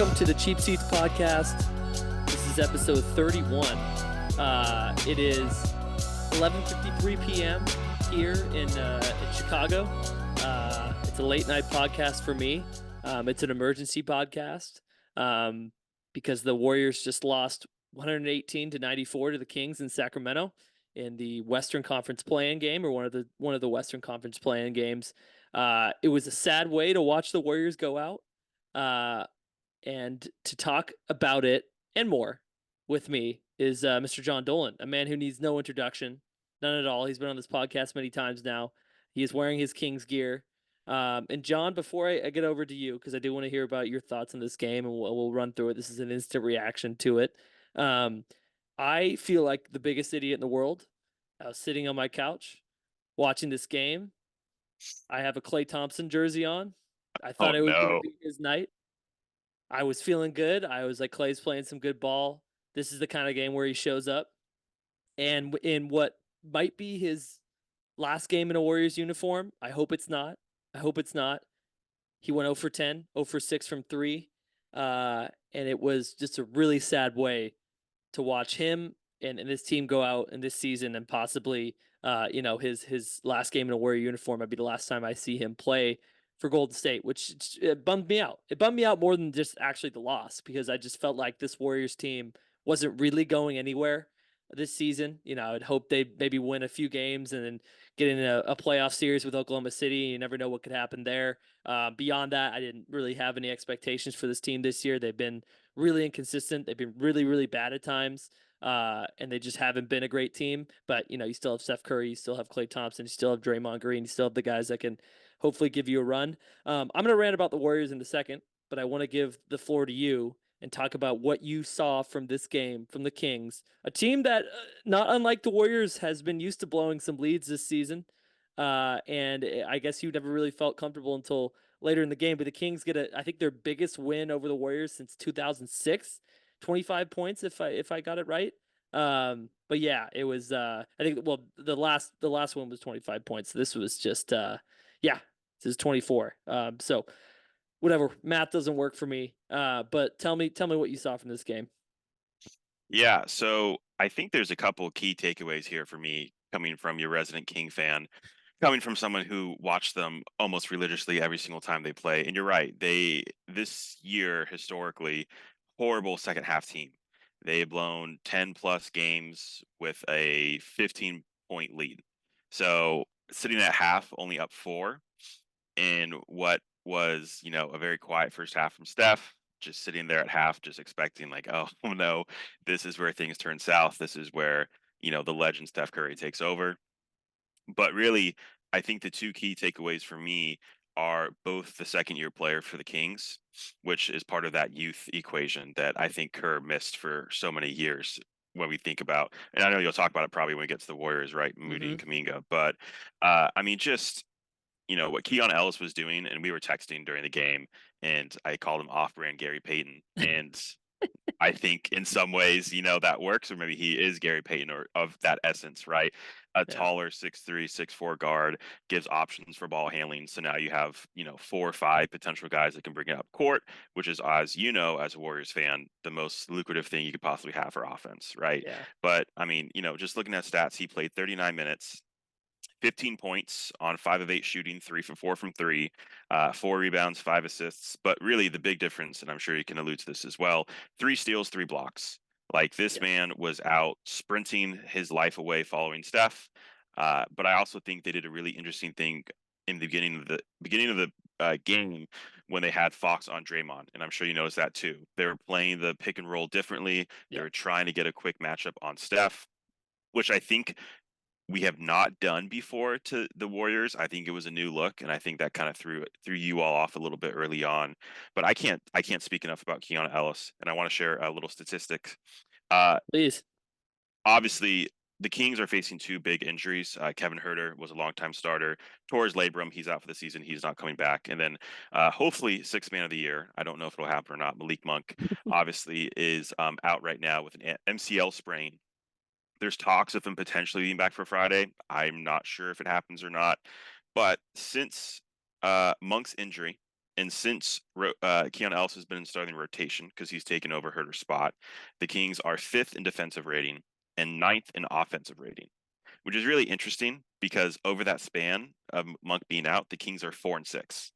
Welcome to the Cheap Seats podcast. This is episode 31. It is 11:53 p.m. here in Chicago. It's a late night podcast for me. It's an emergency podcast because the Warriors just lost 118-94 to the Kings in Sacramento in the Western Conference play-in game, or one of the Western Conference play-in games. It was a sad way to watch the Warriors go out. And to talk about it and more with me is Mr. John Dolan, a man who needs no introduction, none at all. He's been on this podcast many times now. He is wearing his Kings gear. And John, before I get over to you, because I do want to hear about your thoughts on this game, and we'll run through it. This is an instant reaction to it. I feel like the biggest idiot in the world. I was sitting on my couch watching this game. I have a Klay Thompson jersey on. I thought it was going to be his night. I was feeling good. I was like, Klay's playing some good ball. This is the kind of game where he shows up. And in what might be his last game in a Warriors uniform, I hope it's not. He went 0 for 10, 0 for 6 from 3. And it was just a really sad way to watch him and his team go out in this season, and possibly, his last game in a Warrior uniform might be the last time I see him play for Golden State, which it bummed me out. It bummed me out more than just actually the loss, because I just felt like this Warriors team wasn't really going anywhere this season. I'd hope they maybe win a few games and then get in a playoff series with Oklahoma City. You never know what could happen there. Beyond that, I didn't really have any expectations for this team this year. They've been really inconsistent. They've been really, really bad at times. And they just haven't been a great team. But, you still have Steph Curry, you still have Klay Thompson, you still have Draymond Green, you still have the guys that can hopefully give you a run. I'm going to rant about the Warriors in a second, but I want to give the floor to you and talk about what you saw from this game, from the Kings, a team that, not unlike the Warriors, has been used to blowing some leads this season. And I guess you never really felt comfortable until later in the game. But the Kings get I think their biggest win over the Warriors since 2006, 25 points if I got it right. But yeah, it was I think, well, the last one was 25 points. So this was just this is 24. So whatever, math doesn't work for me. But tell me what you saw from this game. Yeah, so I think there's a couple key takeaways here for me, coming from your resident King fan, coming from someone who watched them almost religiously every single time they play. And you're right, this year historically, horrible second half team. They've blown 10 plus games with a 15-point lead. So sitting at half, only up 4, in what was, a very quiet first half from Steph, just sitting there at half, just expecting like, oh no, this is where things turn south. This is where, the legend Steph Curry takes over. But really, I think the two key takeaways for me are both the second year player for the Kings, which is part of that youth equation that I think Kerr missed for so many years. When we think about, and I know you'll talk about it probably when we get to the Warriors, right? Moody and Kuminga. But I mean, just what Keon Ellis was doing, and we were texting during the game, and I called him off-brand Gary Payton, and I think in some ways, that works, or maybe he is Gary Payton, or of that essence, right? A Yeah. taller 6'3", 6'4" guard gives options for ball handling. So now you have, 4 or 5 potential guys that can bring it up court, which is, as as a Warriors fan, the most lucrative thing you could possibly have for offense, right? Yeah. But I mean, just looking at stats, he played 39 minutes. 15 points on 5 of 8 shooting, 3 for 4 from 3, 4 rebounds, 5 assists. But really the big difference, and I'm sure you can allude to this as well, 3 steals, 3 blocks. Like, this man was out sprinting his life away following Steph. But I also think they did a really interesting thing in the beginning of the game, when they had Fox on Draymond, and I'm sure you noticed that too. They were playing the pick and roll differently. They Yeah. were trying to get a quick matchup on Steph, which I think we have not done before to the Warriors. I think it was a new look, and I think that kind of threw you all off a little bit early on. But I can't speak enough about Keon Ellis, and I want to share a little statistics. Please. Obviously, the Kings are facing 2 big injuries. Kevin Huerter was a longtime starter. Tore his labrum. He's out for the season. He's not coming back. And then hopefully 6th man of the year. I don't know if it'll happen or not. Malik Monk obviously is out right now with an MCL sprain. There's talks of him potentially being back for Friday. I'm not sure if it happens or not. But since Monk's injury, And since Keon Ellis has been in starting rotation because he's taken over Herter's spot, the Kings are fifth in defensive rating and ninth in offensive rating, which is really interesting because over that span of Monk being out, the Kings are 4-6.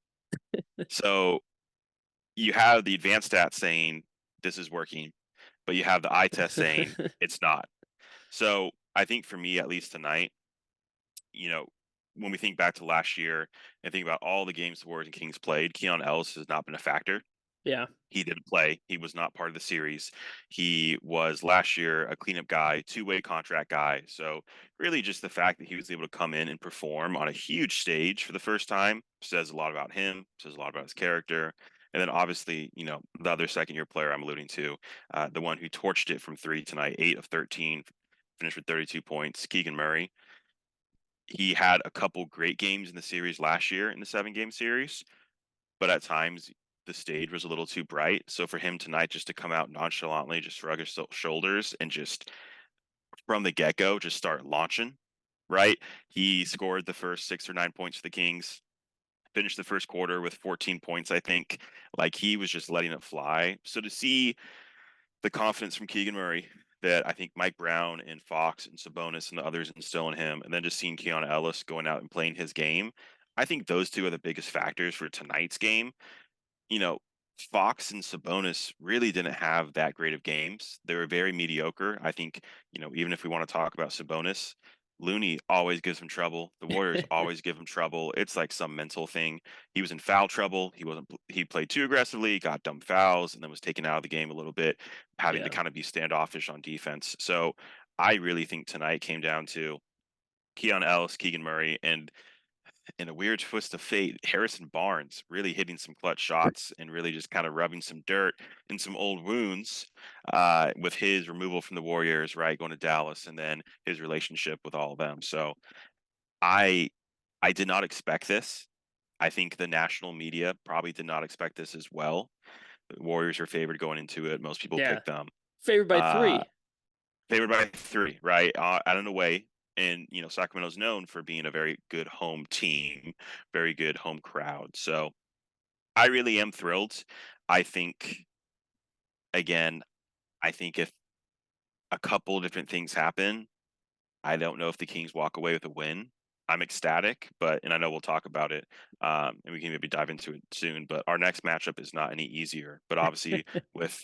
So you have the advanced stats saying this is working, but you have the eye test saying it's not. So I think for me, at least tonight, you know, when we think back to last year and think about all the games the Warriors and Kings played, Keon Ellis has not been a factor. Yeah. He didn't play. He was not part of the series. He was last year a cleanup guy, two-way contract guy. So really just the fact that he was able to come in and perform on a huge stage for the first time says a lot about him, says a lot about his character. And then obviously, the other second-year player I'm alluding to, the one who torched it from three tonight, 8 of 13, finished with 32 points, Keegan Murray. He had a couple great games in the series last year in the 7-game series, but at times the stage was a little too bright. So for him tonight just to come out nonchalantly, just shrug his shoulders and just from the get-go just start launching, right? He scored the first 6 or 9 points for the Kings, finished the first quarter with 14 points, I think. Like he was just letting it fly. So to see the confidence from Keegan Murray that I think Mike Brown and Fox and Sabonis and the others instill in him, and then just seeing Keon Ellis going out and playing his game, I think those two are the biggest factors for tonight's game. you know, Fox and Sabonis really didn't have that great of games. They were very mediocre. I think, even if we want to talk about Sabonis, Looney always gives him trouble. The Warriors always give him trouble. It's like some mental thing. He was in foul trouble. He played too aggressively, got dumb fouls, and then was taken out of the game a little bit, having to Yeah. kind of be standoffish on defense. So I really think tonight came down to Keon Ellis, Keegan Murray, and in a weird twist of fate, Harrison Barnes really hitting some clutch shots and really just kind of rubbing some dirt in some old wounds with his removal from the Warriors, right, going to Dallas, and then his relationship with all of them. So I I did not expect this. I think the national media probably did not expect this as well. The Warriors are favored going into it. Most people Yeah. pick them. Favored by Uh, 3. Favored by 3, right? Out and away. And, Sacramento's known for being a very good home team, very good home crowd. So I really am thrilled. I think, again, I think if a couple different things happen, I don't know if the Kings walk away with a win. I'm ecstatic, and I know we'll talk about it, and we can maybe dive into it soon. But our next matchup is not any easier. But obviously, with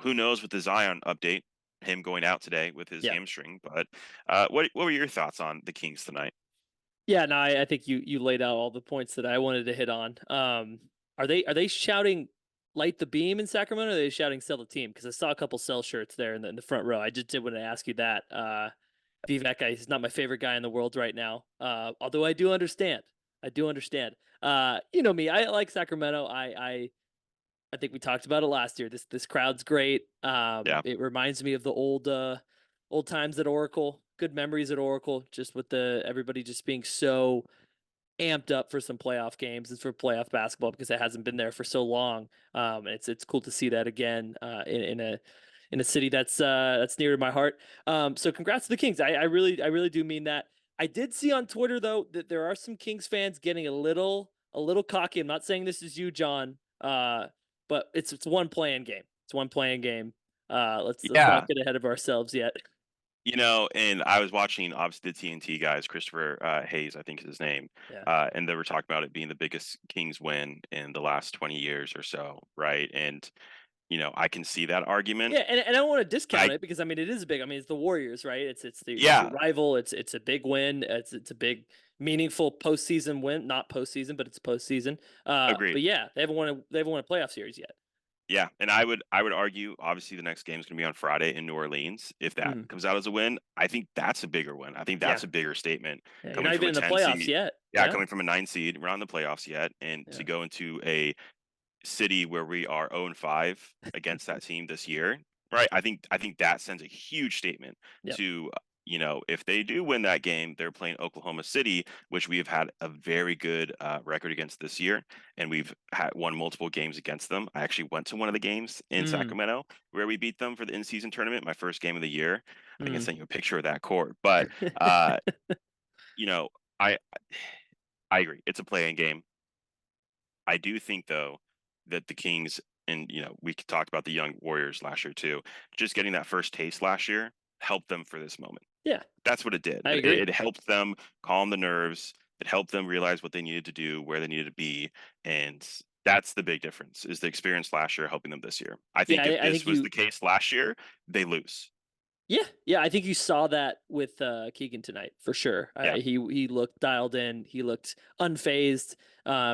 who knows with the Zion update, him going out today with his Yeah. hamstring. But what were your thoughts on the Kings tonight? Yeah, no, I think you laid out all the points that I wanted to hit on. Are they shouting "Light the beam" in Sacramento? Or are they shouting "Sell the team"? Because I saw a couple sell shirts there in the front row. I just did want to ask you that. Vivek guy is not my favorite guy in the world right now. Although I do understand. I do understand. You know me. I like Sacramento. I think we talked about it last year. This crowd's great. Yeah, It reminds me of the old times at Oracle. Good memories at Oracle, just with the everybody just being so amped up for some playoff games and for playoff basketball because it hasn't been there for so long. And it's cool to see that again in a city that's near to my heart. So congrats to the Kings. I really do mean that. I did see on Twitter though that there are some Kings fans getting a little cocky. I'm not saying this is you, John. But it's one playing game. It's one playing game. Let's not yeah. get ahead of ourselves yet. And I was watching obviously the TNT guys, Christopher Hayes, I think is his name, Yeah. and they were talking about it being the biggest Kings win in the last 20 years or so, right? And I can see that argument. Yeah, and I don't want to discount I it because I mean it is big. I mean it's the Warriors, right? It's your Yeah, rival. It's a big win. It's a big meaningful postseason win. Not postseason, but it's postseason. agreed. But yeah, they haven't won a playoff series yet. Yeah, and I would argue obviously the next game is going to be on Friday in New Orleans. If that Mm, comes out as a win, I think that's a bigger win. I think yeah. that's a bigger statement Yeah, you're coming not from even a in the 10 playoffs seed. yet. Yeah, Yeah. coming from a 9 seed. We're not in the playoffs yet, and to Yeah. go into a city where we are 0-5 against that team this year, right? I think that sends a huge statement Yep. to if they do win that game, they're playing Oklahoma City, which we have had a very good record against this year, and we've won multiple games against them. I actually went to one of the games in Mm, Sacramento where we beat them for the in-season tournament, my first game of the year. I think I mm. sent you a picture of that court, but uh, you know, I I agree. It's a playing game. I do think though that the Kings, and we talked about the young Warriors last year too, just getting that first taste last year helped them for this moment. Yeah, That's what it did. I It, agree. it helped them calm the nerves. It helped them realize what they needed to do, where they needed to be, and that's the big difference. Is the experience last year helping them this year? I Yeah, think if I this think was the case last year, they lose. yeah, I think you saw that with Keegan tonight for sure. Yeah, He looked dialed in. He looked unfazed.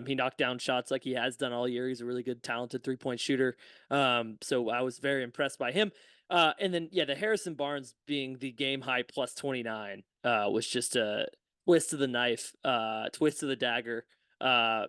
He knocked down shots like he has done all year. He's a really good, talented 3-point shooter. So I was very impressed by him. And then yeah, the Harrison Barnes being the game high plus 29 was just a twist of the knife, twist of the dagger.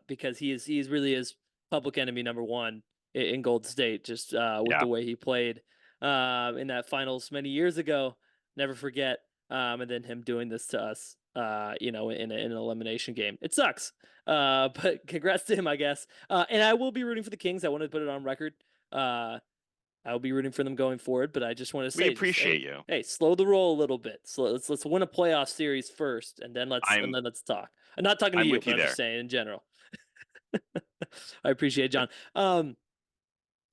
Because he's really is public enemy number one in Gold State, just with yeah. the way he played in that finals many years ago. Never forget. And then him doing this to us, in an elimination game. It sucks. But congrats to him, I guess. And I will be rooting for the Kings. I want to put it on record. Uh, I will be rooting for them going forward. But I just want to We say, just appreciate you. hey, slow the roll a little bit. So let's win a playoff series first, and then I'm let's talk. I'm not talking to I'm you, with but you I'm just there. saying in general. I appreciate it, John.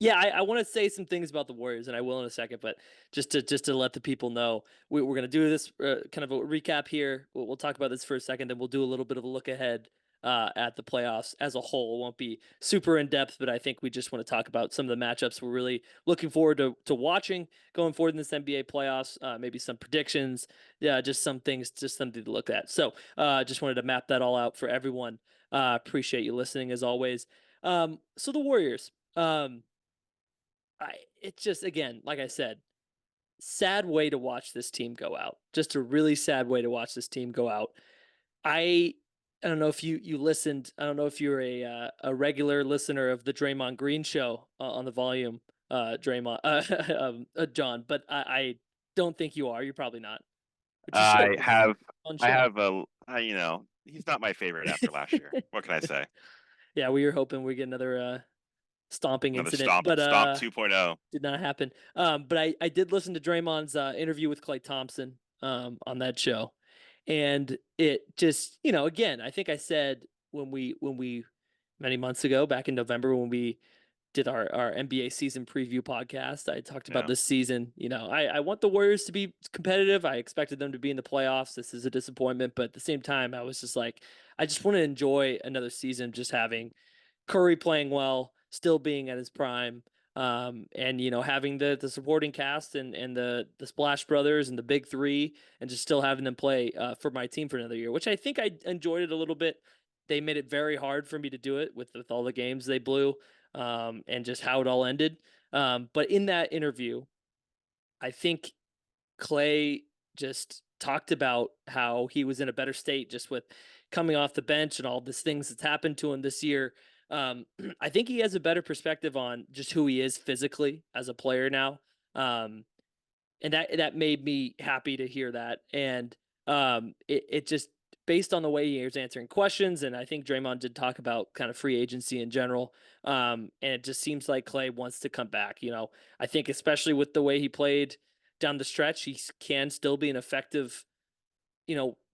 Yeah, I want to say some things about the Warriors, and I will in a second. But just to let the people know, we're going to do this kind of a recap here. We'll talk about this for a second, then we'll do a little bit of a look ahead at the playoffs as a whole. It won't be super in depth, but I think we just want to talk about some of the matchups we're really looking forward to watching going forward in this NBA playoffs. Maybe some predictions, yeah, just some things, just something to look at. So, just wanted to map that all out for everyone. Appreciate you listening as always. So the Warriors. It's just again, like I said, sad way to watch this team go out. Just a really sad way to watch this team go out. I I don't know if you listened. I don't know if you're a regular listener of the Draymond Green show on the volume, Draymond, John, but I don't think you are. You're probably not, but you should I listen. have Fun I show. have he's not my favorite after last year. What can I say? Yeah, we were hoping we get another stomping Another incident, stomp but stomp 2.0. did not happen. But I did listen to Draymond's interview with Klay Thompson on that show, and it just again I think I said when we many months ago back in November when we did our NBA season preview podcast. I talked about Yeah. this season. I want the Warriors to be competitive. I expected them to be in the playoffs. This is a disappointment, but at the same time, I was just like, I just want to enjoy another season, just having Curry playing well, still being at his prime, and having the supporting cast and the Splash Brothers and the Big Three, and just still having them play for my team for another year, which I think I enjoyed it a little bit. They made it very hard for me to do it with all the games they blew, and just how it all ended. But in that interview, I think Klay just talked about how he was in a better state just with coming off the bench and all these things that's happened to him this year. I think he has a better perspective on just who he is physically as a player now. And that made me happy to hear that. And it just based on the way he was answering questions, and I think Draymond did talk about kind of free agency in general. And it just seems like Klay wants to come back. I think especially with the way he played down the stretch, he can still be an effective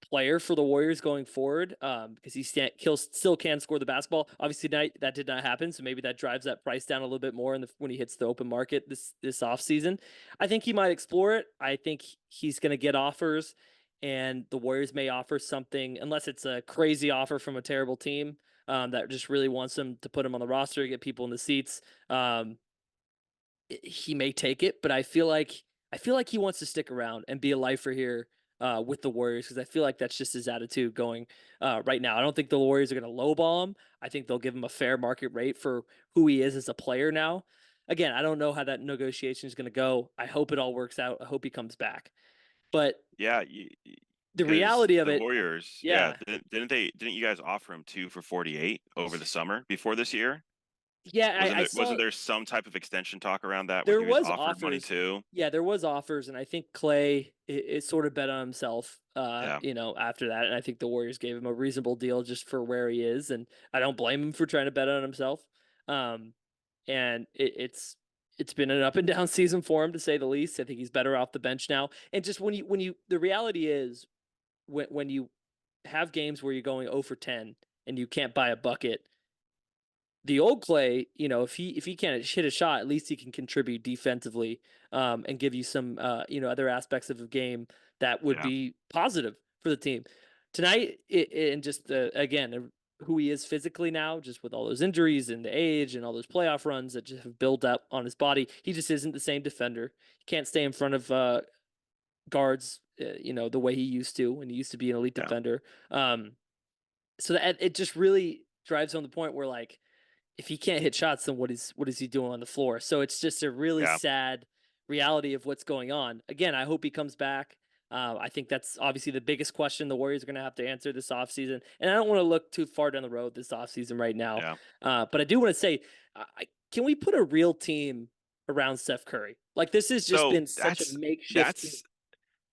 player for the Warriors going forward, because he'll still can score the basketball. Obviously, tonight that did not happen, so maybe that drives that price down a little bit more when he hits the open market this off season. I think he might explore it. I think he's going to get offers, and the Warriors may offer something, unless it's a crazy offer from a terrible team that just really wants him to put him on the roster to get people in the seats. He may take it, but I feel like he wants to stick around and be a lifer here with the Warriors, because I feel like that's just his attitude going right now. I don't think the Warriors are going to lowball him. I think they'll give him a fair market rate for who he is as a player now. Again, I don't know how that negotiation is going to go. I hope it all works out. I hope he comes back. But Yeah, the because reality of the it, Warriors, yeah, yeah, didn't you guys offer him 2 for 48 over the summer before this year? yeah, I Wasn't saw there some type of extension talk around that where there he was was offered money offers. too? Yeah, there was offers, and I think Clay is sort of bet on himself. Yeah. After that, and I think the Warriors gave him a reasonable deal just for where he is, and I don't blame him for trying to bet on himself. Um, and it's been an up and down season for him to say the least. I think he's better off the bench now. And just when you the reality is when you have games where you're going 0 for 10 and you can't buy a bucket, the old Klay, if he can't hit a shot, at least he can contribute defensively, and give you some, other aspects of the game that would Yeah, be positive for the team. Tonight, and just again, who he is physically now, just with all those injuries and the age and all those playoff runs that just have built up on his body, he just isn't the same defender. He can't stay in front of guards, the way he used to when he used to be an elite yeah, defender. So that it just really drives home the point where, like, if he can't hit shots, then what is he doing on the floor? So it's just a really yeah. sad reality of what's going on. Again, I hope he comes back. I think that's obviously the biggest question the Warriors are going to have to answer this offseason. And I don't want to look too far down the road this offseason right now. Yeah. But I do want to say, can we put a real team around Steph Curry? Like, this has just So been such a makeshift team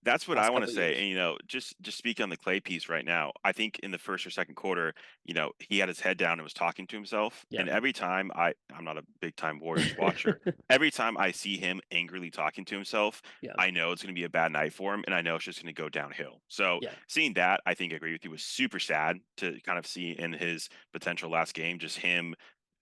that's what I last want to couple of say. years. And just speak on the Klay piece right now. I think in the first or second quarter, he had his head down and was talking to himself. Yeah. And every time I'm not a big time Warriors watcher. Every time I see him angrily talking to himself, Yeah. I know it's going to be a bad night for him, and I know it's just going to go downhill. So Yeah. seeing that, I think I agree with you, was super sad to kind of see in his potential last game, just him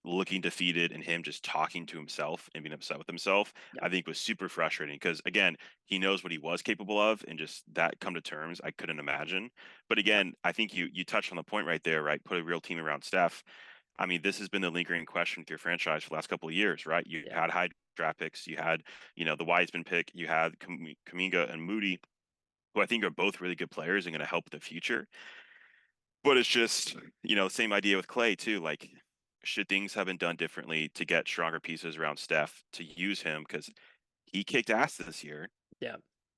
looking defeated and him just talking to himself and being upset with himself. Yeah. I think was super frustrating because again, he knows what he was capable of, and just that come to terms, I couldn't imagine. But Yeah. again, I think you touched on the point right there, right? Put a real team around Steph. I mean, this has been the lingering question with your franchise for the last couple of years, right? You Yeah. had high draft picks, you had, the Wiseman pick, you had Kaminga and Moody, who I think are both really good players and going to help the future. But it's just, same idea with Klay too. Like, should things have been done differently to get stronger pieces around Steph to use him? Because he kicked ass this year, Yeah.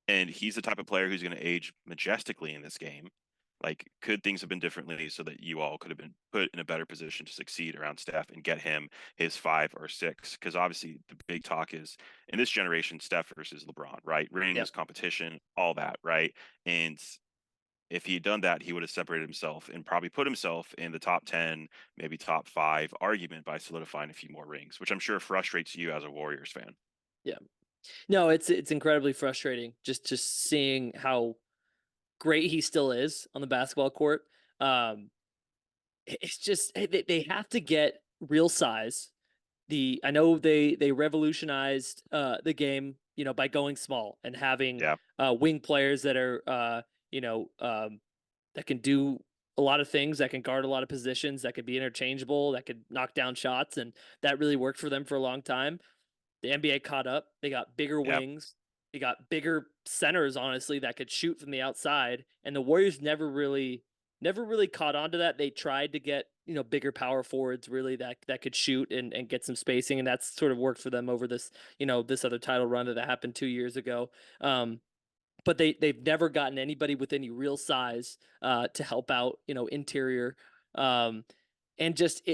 and he's the type of player who's going to age majestically in this game. Like, could things have been differently so that you all could have been put in a better position to succeed around Steph and get him his 5 or 6? Because obviously the big talk is in this generation, Steph versus LeBron, right? Yeah. Rings, competition, all that, right? And if he had done that, he would have separated himself and probably put himself in the top 10, maybe top 5 argument by solidifying a few more rings, which I'm sure frustrates you as a Warriors fan. Yeah. No, it's incredibly frustrating just seeing how great he still is on the basketball court. Um, it's just they have to get real size. I know they revolutionized the game, by going small and having Yeah, wing players that are that can do a lot of things, that can guard a lot of positions, that could be interchangeable, that could knock down shots, and that really worked for them for a long time. The NBA caught up. They got bigger yeah, wings. They got bigger centers, honestly, that could shoot from the outside. And the Warriors never really caught on to that. They tried to get, bigger power forwards really that could shoot and get some spacing. And that's sort of worked for them over this other title run that happened 2 years ago. But they've never gotten anybody with any real size to help out, interior. Um, and just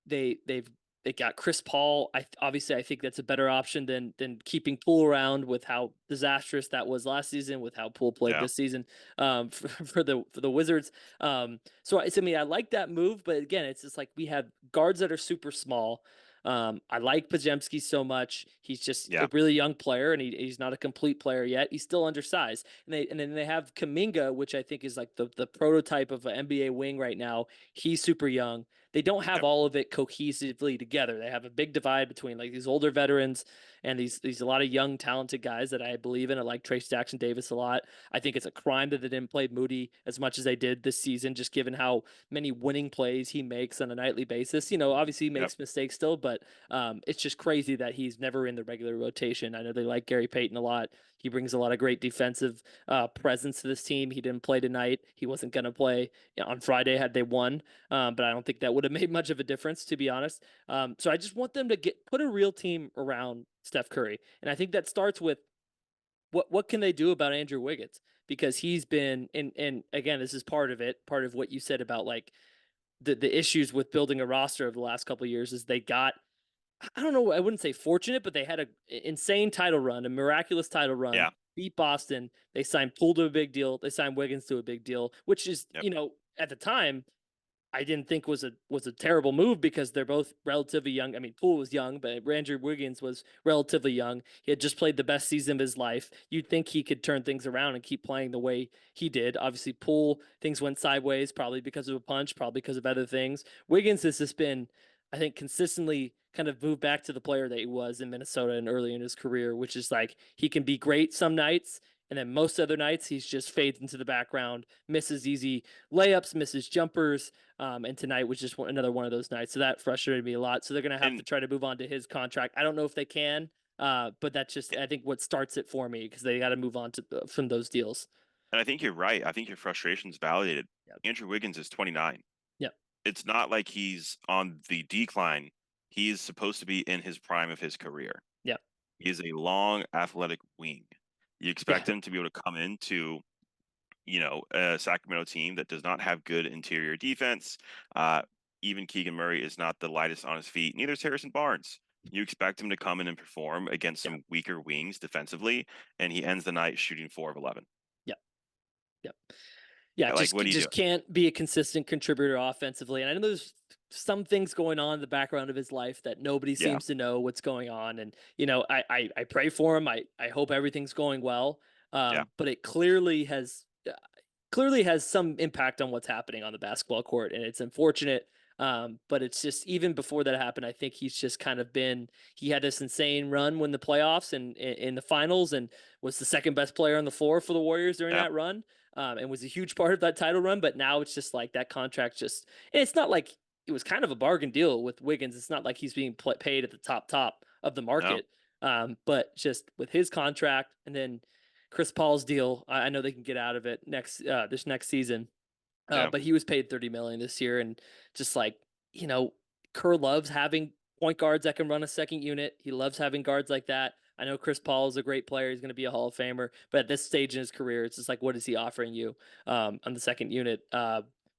they've they got Chris Paul. Obviously I think that's a better option than keeping Poole around with how disastrous that was last season, with how Poole played yeah, this season for the Wizards. So I mean I like that move, but again it's just like we have guards that are super small. I like Pajemski so much. He's just yeah, a really young player, and he's not a complete player yet. He's still undersized. And then they have Kaminga, which I think is like the prototype of an NBA wing right now. He's super young. They don't have yeah, all of it cohesively together. They have a big divide between like these older veterans and these a lot of young talented guys that I believe in. I like Trace Jackson Davis a lot. I think it's a crime that they didn't play Moody as much as they did this season, just given how many winning plays he makes on a nightly basis. Obviously he yep, makes mistakes still, but it's just crazy that he's never in the regular rotation. I know they like Gary Payton a lot. He brings a lot of great defensive presence to this team. He didn't play tonight. He wasn't going to play on Friday had they won, but I don't think that would have made much of a difference, to be honest. So I just want them to put a real team around Steph Curry, and I think that starts with what can they do about Andrew Wiggins, because he's been and again this is part of it, part of what you said about like the issues with building a roster of the last couple of years is they got, I don't know, I wouldn't say fortunate, but they had a insane title run, a miraculous title run, yeah, beat Boston. They signed Poole to a big deal. They signed Wiggins to a big deal, which is, yep, at the time I didn't think was a terrible move because they're both relatively young. I mean, Poole was young, but Andrew Wiggins was relatively young. He had just played the best season of his life. You'd think he could turn things around and keep playing the way he did. Obviously, Poole, things went sideways, probably because of a punch, probably because of other things. Wiggins has just been I think, consistently kind of moved back to the player that he was in Minnesota and early in his career, which is like he can be great some nights, and then most other nights he's just fades into the background, misses easy layups, misses jumpers, and tonight was just another one of those nights. So that frustrated me a lot. So they're going to have to And try to move on to his contract. I don't know if they can, but that's just, I think, what starts it for me, because they got to move on to from those deals. I think you're right. I think your frustration's validated. Yep. Andrew Wiggins is 29. Yep. It's not like he's on the decline. He is supposed to be in his prime of his career. Yep. He is a long, athletic wing. You Yeah. expect him to be able to come into, a Sacramento team that does not have good interior defense. Even Keegan Murray is not the lightest on his feet. Neither is Harrison Barnes. You expect him to come in and perform against Yep. some weaker wings defensively, and he ends the night shooting 4 of 11. Yep. Yep. Yeah, Like, what do you do? just can't be a consistent contributor offensively. And I know there's some things going on in the background of his life that nobody Yeah, seems to know what's going on. And I pray for him. I hope everything's going well. yeah, But it clearly has some impact on what's happening on the basketball court, and it's unfortunate. But it's just, even before that happened, I think he's just kind of been. He had this insane run when the playoffs and in the finals, and was the second best player on the floor for the Warriors during yeah. that run, and was a huge part of that title run. But now it's just like that contract just. And it's not like it was kind of a bargain deal with Wiggins. It's not like he's being paid at the top of the No, market. But just with his contract, and then Chris Paul's deal, I know they can get out of it this next season. yeah, But he was paid 30 million this year, and just like, Kerr loves having point guards that can run a second unit. He loves having guards like that. I know Chris Paul is a great player. He's going to be a Hall of Famer, but at this stage in his career, it's just like, what is he offering you on the second unit?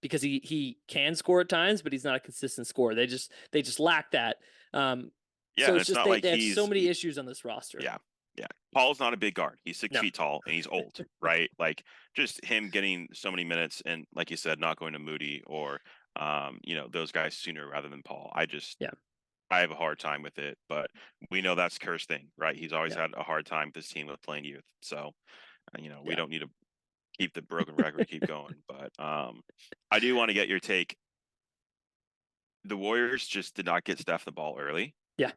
Because he can score at times, but he's not a consistent scorer. They just lack that. yeah. So And it's it's just not like they have so many issues on this roster. yeah, yeah. Paul's not a big guard. He's six No. feet tall and he's old, right? Like, just him getting so many minutes and, like you said, not going to Moody or those guys sooner rather than Paul. Yeah. I have a hard time with it, but we know that's Kerr's thing, right? He's always Yeah. had a hard time with this team with playing youth. So, we Yeah. don't need to keep the broken record keep going. But I do want to get your take. The Warriors just did not get Steph the ball early. Yeah.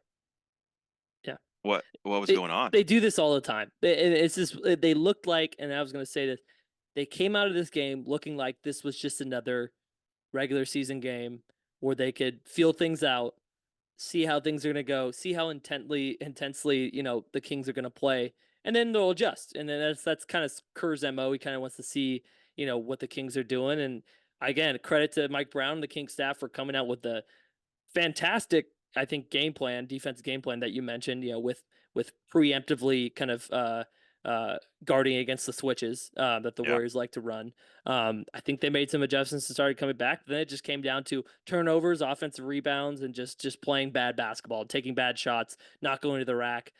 Yeah. What was They going on? they do this all the time. It's just, they looked like, and I was going to say this, they came out of this game looking like this was just another regular season game where they could feel things out, see how things are going to go, see how intensely, the Kings are going to play, and then they'll adjust. And then that's kind of Kerr's MO. He kind of wants to see, what the Kings are doing. And again, credit to Mike Brown and the Kings staff for coming out with the fantastic, I think, defensive game plan that you mentioned, with preemptively kind of guarding against the switches that the Yeah, Warriors like to run. I think they made some adjustments and started coming back. Then it just came down to turnovers, offensive rebounds, and just playing bad basketball, taking bad shots, not going to the rack.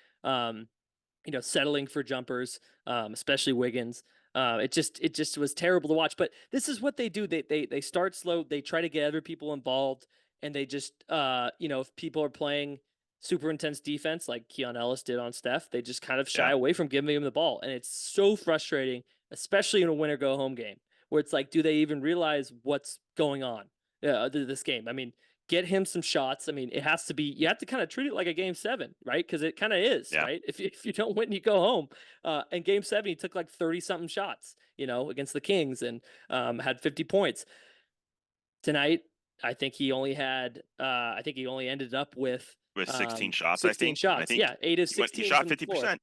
Settling for jumpers, especially Wiggins. It just was terrible to watch. But this is what they do. They start slow. They try to get other people involved, and they just if people are playing super intense defense like Keon Ellis did on Steph, they just kind of shy yeah, away from giving him the ball, and it's so frustrating, especially in a winner go home game where it's like, do they even realize what's going on? This game. I mean, get him some shots. I mean, it has to be, you have to kind of treat it like a game 7, right? Because it kind of is, yeah. right? If you don't win, you go home. And game 7, he took like 30 something shots, against the Kings, and had 50 points. Tonight, I think he only ended up with With 16 shots, I 16 think. And I shots. think Yeah, 8 of he 16 shot from the floor. 50%.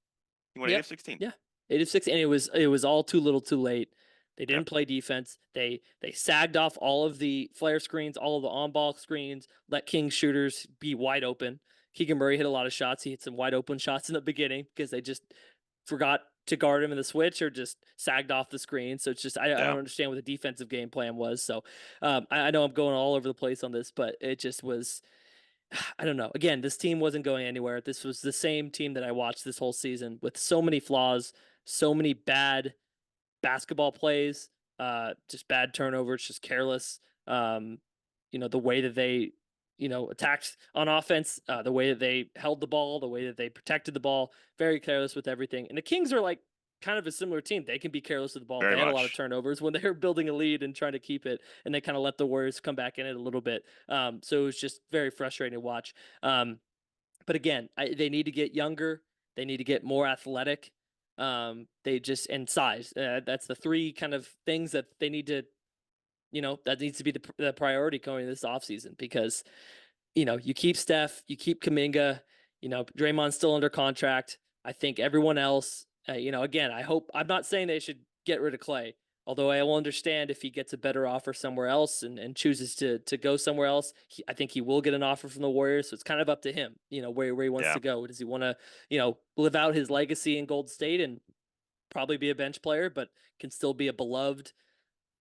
He went 8 Yep. of 16. Yeah. 8 of 6, and it was all too little, too late. They Yeah, didn't play defense. They sagged off all of the flare screens, all of the on-ball screens, let Kings shooters be wide open. Keegan Murray hit a lot of shots. He hit some wide open shots in the beginning because they just forgot to guard him in the switch, or just sagged off the screen. So it's just, I yeah. don't understand what the defensive game plan was. So I know I'm going all over the place on this, but it just was, I don't know. Again, this team wasn't going anywhere. This was the same team that I watched this whole season, with so many flaws, so many bad basketball plays, just bad turnovers, just careless. The way that they, attacked on offense, the way that they held the ball, the way that they protected the ball, very careless with everything. And the Kings are like kind of a similar team. They can be careless with the ball. Very They had a lot of much. turnovers when they were building a lead and trying to keep it, and they kind of let the Warriors come back in it a little bit. So it was just very frustrating to watch. But again, they need to get younger. They need to get more athletic. They just and size. That's the three kind of things that they need to. That needs to be the priority going this offseason because you keep Steph, you keep Kuminga, Draymond's still under contract. I think everyone else, again, I'm not saying they should get rid of Klay, although I will understand if he gets a better offer somewhere else and chooses to go somewhere else. I think he will get an offer from the Warriors, so it's kind of up to him, where he wants Yeah. to go. Does he want to, live out his legacy in Golden State and probably be a bench player, but can still be a beloved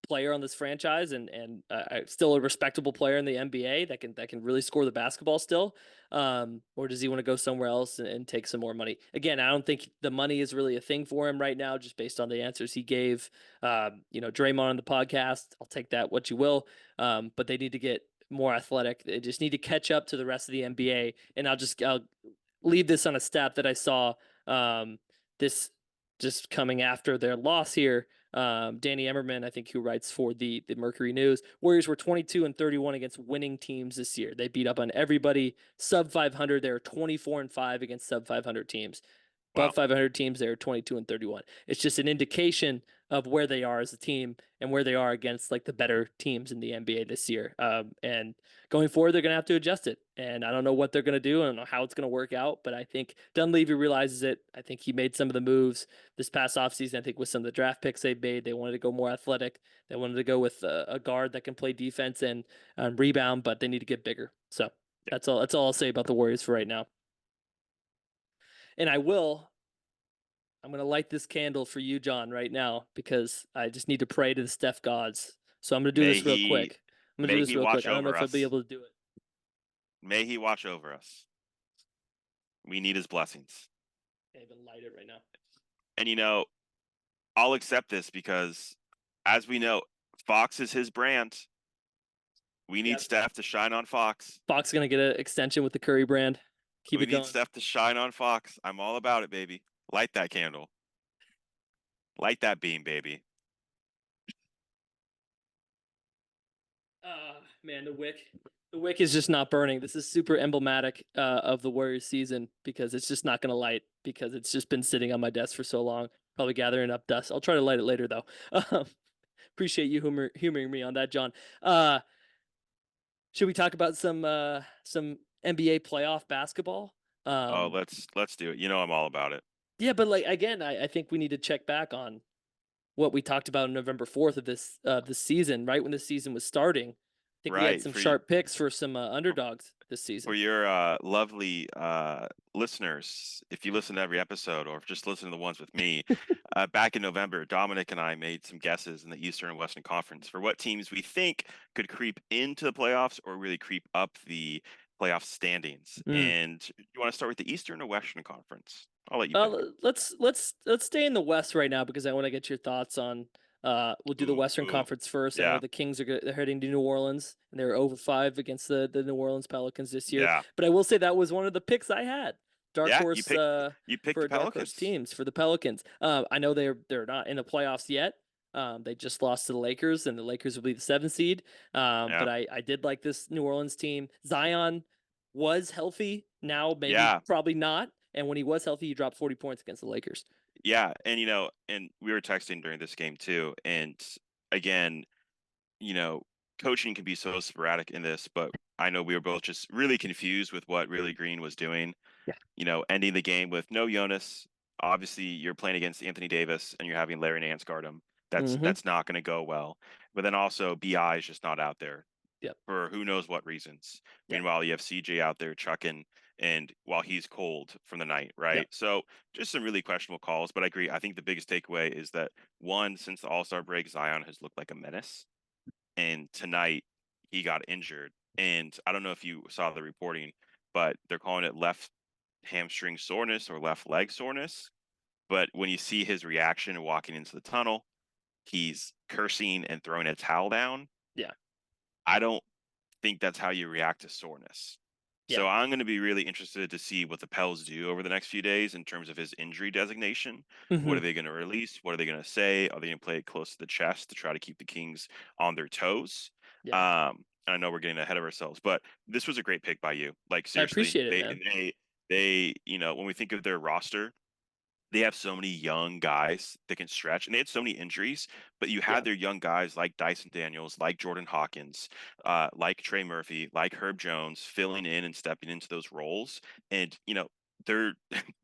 player on this franchise and still a respectable player in the NBA that can really score the basketball still, or does he want to go somewhere else and take some more money? Again, I don't think the money is really a thing for him right now, just based on the answers he gave. Draymond on the podcast. I'll take that what you will, but they need to get more athletic. They just need to catch up to the rest of the NBA. And I'll leave this on a stat that I saw. This just coming after their loss here. Danny Emmerman, I think, who writes for the Mercury News. Warriors were 22-31 against winning teams this year. They beat up on everybody. Sub 500, they were 24-5 against sub 500 teams. Above 500 teams, they were 22-31. It's just an indication of where they are as a team and where they are against like the better teams in the NBA this year. And going forward, they're going to have to adjust it. And I don't know what they're going to do. I don't know how it's going to work out, but I think Dunleavy realizes it. I think he made some of the moves this past offseason. I think with some of the draft picks they made, they wanted to go more athletic. They wanted to go with a guard that can play defense and rebound, but they need to get bigger. So that's all I'll say about the Warriors for right now. And I'm going to light this candle for you, John, right now, because I just need to pray to the Steph gods. So I'm going to do this real quick. I don't know if I'll be able to do it. May he watch over us. We need his blessings. Can't even light it right now. And, I'll accept this because, as we know, Fox is his brand. We need Steph to shine on Fox. Fox is going to get an extension with the Curry brand. Keep it going. We need Steph to shine on Fox. I'm all about it, baby. Light that candle. Light that beam, baby. Man, the wick is just not burning. This is super emblematic of the Warriors season because it's just not going to light because it's just been sitting on my desk for so long, probably gathering up dust. I'll try to light it later though. Appreciate you humoring me on that, John. Should we talk about some NBA playoff basketball? Let's do it. I'm all about it. Yeah, but again, I think we need to check back on what we talked about on November 4th of this season, right when the season was starting. I think we had some sharp picks for some underdogs this season. For your lovely listeners, if you listen to every episode or just listen to the ones with me, back in November, Dominic and I made some guesses in the Eastern and Western Conference for what teams we think could creep into the playoffs or really creep up the playoff standings. And you want to start with the Eastern or Western Conference? I'll let you pick. Let's stay in the West right now because I want to get your thoughts on. We'll do the Western Conference first. Yeah. I know the Kings they're heading to New Orleans and they're over 5 against the New Orleans Pelicans this year. Yeah. But I will say that was one of the picks I had. Dark horse you picked for the dark horse teams for the Pelicans. I know they're not in the playoffs yet. They just lost to the Lakers, and the Lakers will be the 7th seed. But I did like this New Orleans team. Zion was healthy. Now maybe probably not. And when he was healthy, he dropped 40 points against the Lakers. Yeah, and and we were texting during this game too. And again, coaching can be so sporadic in this, but I know we were both just really confused with what really Green was doing. Yeah. Ending the game with no Jonas. Obviously, you're playing against Anthony Davis and you're having Larry Nance guard him. That's not going to go well. But then also BI is just not out there. Yep. For who knows what reasons. Yep. Meanwhile, you have CJ out there chucking, and while he's cold from the night, right? Yep. So just some really questionable calls. But I agree. I think the biggest takeaway is that one, since the All-Star break, Zion has looked like a menace, and tonight he got injured. And I don't know if you saw the reporting, but they're calling it left hamstring soreness or left leg soreness. But when you see his reaction walking into the tunnel, he's cursing and throwing a towel down. Yeah. I don't think that's how you react to soreness. Yeah. So I'm going to be really interested to see what the Pels do over the next few days in terms of his injury designation. What Hmm. are they going to release? What are they going to say? Are they going to play it close to the chest to try to keep the Kings on their toes? Yeah. And I know we're getting ahead of ourselves, but this was a great pick by you. Like I seriously, appreciate it, man. when we think of their roster, they have so many young guys that can stretch, and they had so many injuries. But you Yeah. had their young guys like Dyson Daniels, like Jordan Hawkins, like Trey Murphy, like Herb Jones, filling in and stepping into those roles. And they're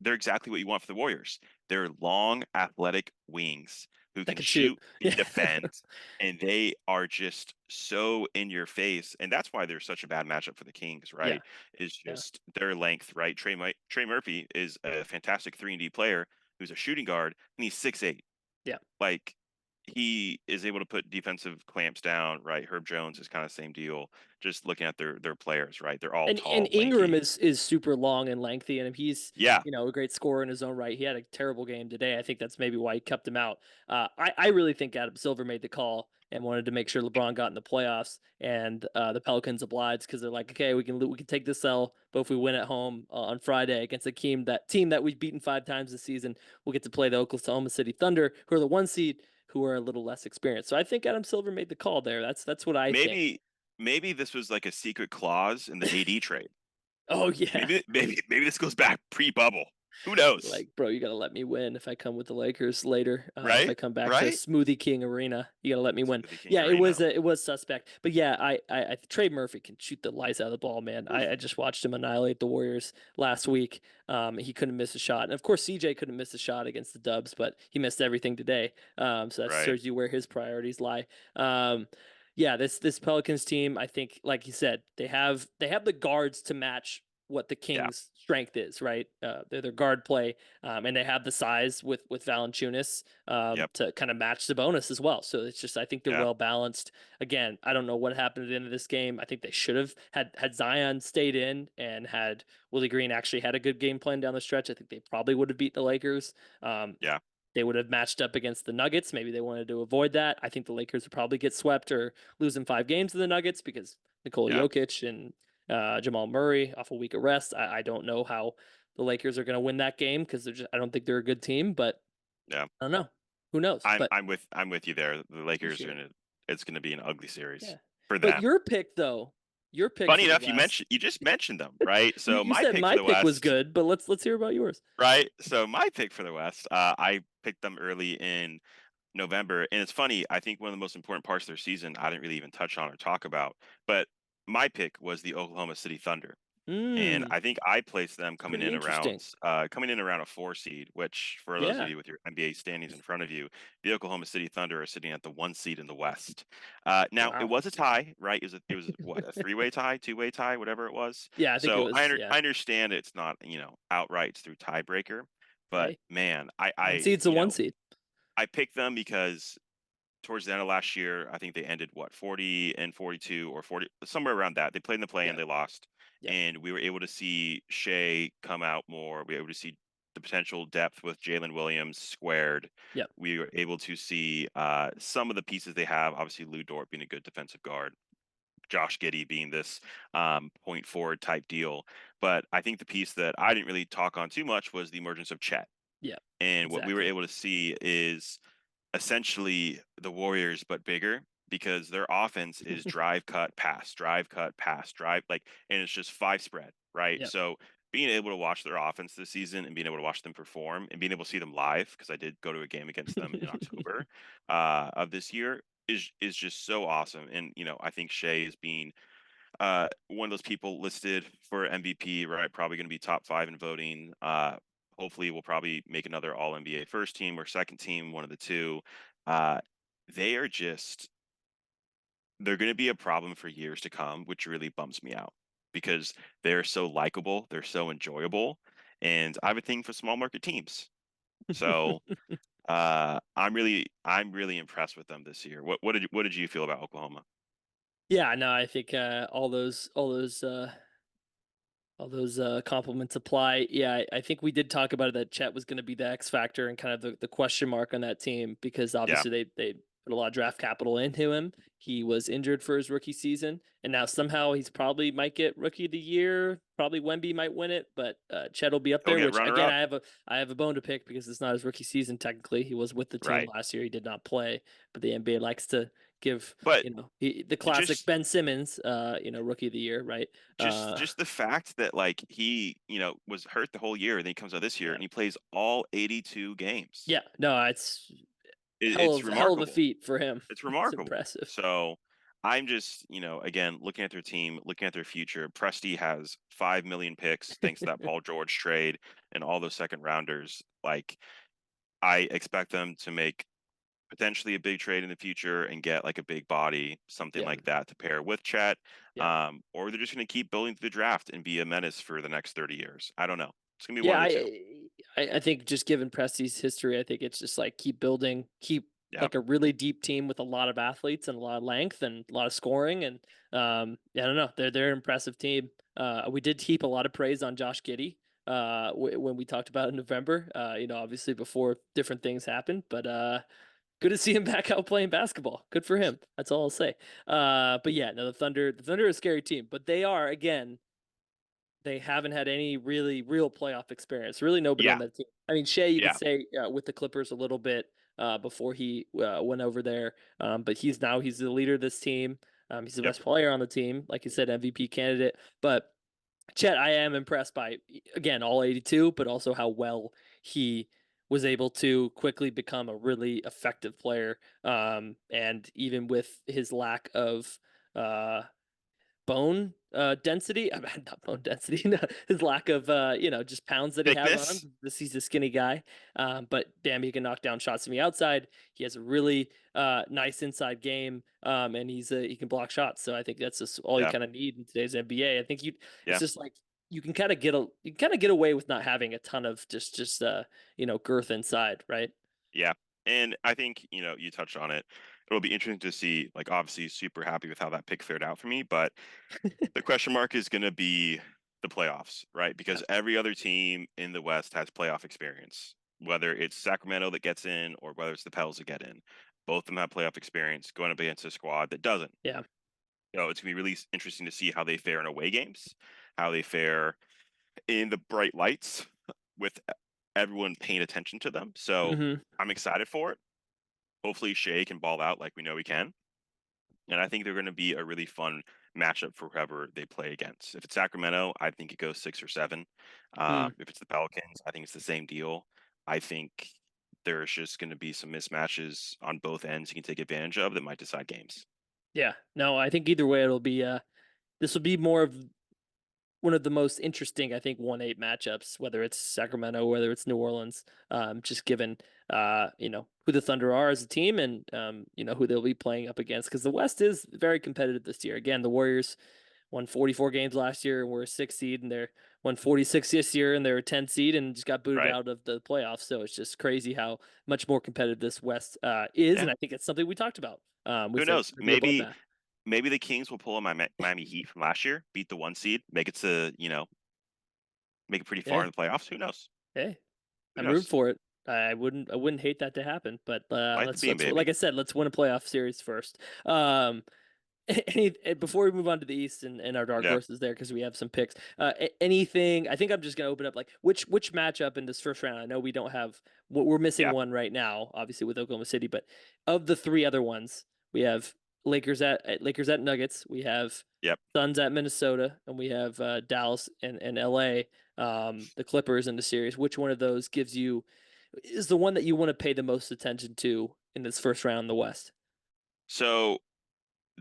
they're exactly what you want for the Warriors. They're long, athletic wings who That can could shoot. shoot, can Yeah. defend, and they are just so in your face. And that's why they're such a bad matchup for the Kings, Yeah. right? Is Yeah. just their length, right? Trey Murphy is a fantastic 3-and-D player who's a shooting guard, and he's 6'8". Yeah. Like he is able to put defensive clamps down, right? Herb Jones is kind of same deal. Just looking at their players, right? They're all And tall, Ingram lanky. is super long and lengthy, and he's Yeah, a great scorer in his own right. He had a terrible game today. I think that's maybe why he kept him out. I really think Adam Silver made the call and wanted to make sure LeBron got in the playoffs, and the Pelicans obliged because they're like, okay, we can take this L, but if we win at home on Friday against a team that we've beaten 5 times this season, we'll get to play the Oklahoma City Thunder, who are the 1 seed, who are a little less experienced. So I think Adam Silver made the call there. That's what I think. maybe this was like a secret clause in the AD trade. Oh yeah. Maybe this goes back pre-bubble. Who knows? Like, bro, you gotta let me win if I come with the Lakers later. If I Right? come back to Right? Smoothie King Arena, you gotta let me win. Smoothie King Yeah, Arena. it was suspect, but yeah, Trey Murphy can shoot the lights out of the ball, man. Oof. I just watched him annihilate the Warriors last week. He couldn't miss a shot, and of course CJ couldn't miss a shot against the Dubs, but he missed everything today. So that Right. shows you where his priorities lie. Yeah, this Pelicans team, I think, like you said, they have the guards to match what the Yeah. Kings' strength is, right? They're their guard play, and they have the size with Valanciunas Yep. to kind of match the bonus as well. So it's just I think they're Yeah. well balanced. Again, I don't know what happened at the end of this game. I think they should have had Zion stayed in and had Willie Green actually had a good game plan down the stretch. I think they probably would have beat the Lakers. Yeah. They would have matched up against the Nuggets. Maybe they wanted to avoid that. I think the Lakers would probably get swept or lose in 5 games to the Nuggets because Nikola Yeah. Jokic and Jamal Murray off a week of rest. I don't know how the Lakers are going to win that game because I don't think they're a good team, but Yeah. I don't know. Who knows? But I'm with you there. The Lakers appreciate are it. it's gonna be an ugly series Yeah. for But them. your pick, though, your pick Funny for the enough, West. you just mentioned them, right? So You my said pick for my the pick was West, good, but let's hear about yours. right? So my pick for the West, I picked them early in November, and it's funny. I think one of the most important parts of their season I didn't really even touch on or talk about, but my pick was the Oklahoma City Thunder. And Mm, I think I placed them pretty interesting. coming in around a 4 seed, which for those of Yeah. you with your NBA standings in front of you, the Oklahoma City Thunder are sitting at the 1 seed in the West. Now it Wow. was a tie, right? It was what, a 3-way tie, 2-way tie, whatever it was. Yeah, I think it So was. Yeah. I understand it's not outright through tiebreaker, but Hey, man, one seed's a one seed. I picked them because towards the end of last year, I think they ended what 40-42 or 40 somewhere around that. They played in the play and Yeah. they lost, Yeah. and we were able to see Shea come out more. We were able to see the potential depth with Jalen Williams squared. Yeah. We were able to see some of the pieces they have. Obviously, Lou Dort being a good defensive guard. Josh Giddey being this point forward type deal. But I think the piece that I didn't really talk on too much was the emergence of Chet. Yeah. And what we were Exactly. able to see is essentially the Warriors, but bigger because their offense is drive, cut, pass, drive, and it's just 5 spread, right? Yeah. So being able to watch their offense this season and being able to watch them perform and being able to see them live, because I did go to a game against them in October of this year, is just so awesome. And I think Shea is being one of those people listed for MVP, right? Probably going to be top 5 in voting. Hopefully, we'll probably make another All NBA first team or second team, one of the two. Uh, they are just they're going to be a problem for years to come, which really bums me out because they're so likable, they're so enjoyable, and I have a thing for small market teams. So I'm really impressed with them this year. What did you feel about Oklahoma? Yeah, no, I think all those compliments apply. Yeah, I think we did talk about it that Chet was going to be the X factor and kind of the question mark on that team because Yeah, obviously they put a lot of draft capital into him. He was injured for his rookie season, and now somehow he's probably might get rookie of the year. Probably Wemby might win it, but Chet will be up He'll there. get Which runner again, up. I have a bone to pick because it's not his rookie season technically. He was with the team Right. last year. He did not play, but the NBA likes to give But the classic just Ben Simmons, rookie of the year, right? just the fact that like he, was hurt the whole year and then he comes out this year Yeah, and he plays all 82 games. yeah. No, it's It's hell of a remarkable. feat for him. It's It's remarkable. impressive. So I'm just, again, looking at their team, looking at their future. Presti has 5 million picks thanks to that Paul George trade and all those second rounders. Like, I expect them to make potentially a big trade in the future and get like a big body, something Yeah, like that to pair with Chet. yeah. Or they're just going to keep building through the draft and be a menace for the next 30 years. I don't know. It's going to be one Yeah, of the two. I think just given Presti's history, I think it's just like keep building, keep Yeah. like a really deep team with a lot of athletes and a lot of length and a lot of scoring and yeah, I don't know. They're an impressive team. We did heap a lot of praise on Josh Giddey when we talked about it in November. Obviously before different things happened, but good to see him back out playing basketball. Good for him. That's all I'll say. But yeah, no, the Thunder are a scary team, but they are again they haven't had any really real playoff experience. Really, nobody on Yeah. that team. I mean, Shea, you could Yeah. say with the Clippers a little bit before he went over there, but he's the leader of this team. He's the Yep. best player on the team, like you said, MVP candidate. But Chet, I am impressed by again all 82, but also how well he was able to quickly become a really effective player. And even with his lack of uh, bone density. I mean, not bone density. No, his lack of just pounds that he has on Thickness. him. This He's a skinny guy, but damn, he can knock down shots from the outside. He has a really nice inside game, and he can block shots. So I think that's just all you Yeah. kind of need in today's NBA. I think it's Yeah. just like you can kind of get away with not having a ton of just girth inside, right? Yeah. And I think, you touched on it. It'll be interesting to see, like, obviously, super happy with how that pick fared out for me. But the question mark is going to be the playoffs, right? Yeah. Because every other team in the West has playoff experience, whether it's Sacramento that gets in or whether it's the Pels that get in. Both of them have playoff experience going up against a squad that doesn't. Yeah. It's going to be really interesting to see how they fare in away games, how they fare in the bright lights with everyone paying attention to them. So Hmm. I'm excited for it. Hopefully Shea can ball out like we know he can. And I think they're going to be a really fun matchup for whoever they play against. If it's Sacramento, I think it goes 6 or 7. Mm. If it's the Pelicans, I think it's the same deal. I think there's just going to be some mismatches on both ends you can take advantage of that might decide games. Yeah. No, I think either way it'll be this will be more of one of the most interesting, I think, 1-8 matchups, whether it's Sacramento, whether it's New Orleans, just given, who the Thunder are as a team and, who they'll be playing up against. Because the West is very competitive this year. Again, the Warriors won 44 games last year and were a 6 seed, and they're won 46 this year and they're a 10 seed and just got booted Right. out of the playoffs. So it's just crazy how much more competitive this West is. Yeah. And I think it's something we talked about. We Who said knows? we're above Maybe that. maybe the Kings will pull a Miami Heat from last year, beat the 1 seed, make it to, make it pretty far Hey, in the playoffs. Who knows? hey. Who I'm rooting knows? for it. I wouldn't hate that to happen, but Light the let's beam, like baby. I said, let's win a playoff series first. Before we move on to the East and our dark Yeah. horses there, because we have some picks. Anything? I think I'm just gonna open up like which matchup in this first round. I know we don't have we're missing Yeah. one right now, obviously with Oklahoma City, but of the three other ones, we have Lakers at Nuggets, we have Yep. Suns at Minnesota, and we have Dallas and LA, the Clippers in the series. Which one of those is the one that you want to pay the most attention to in this first round in the West? So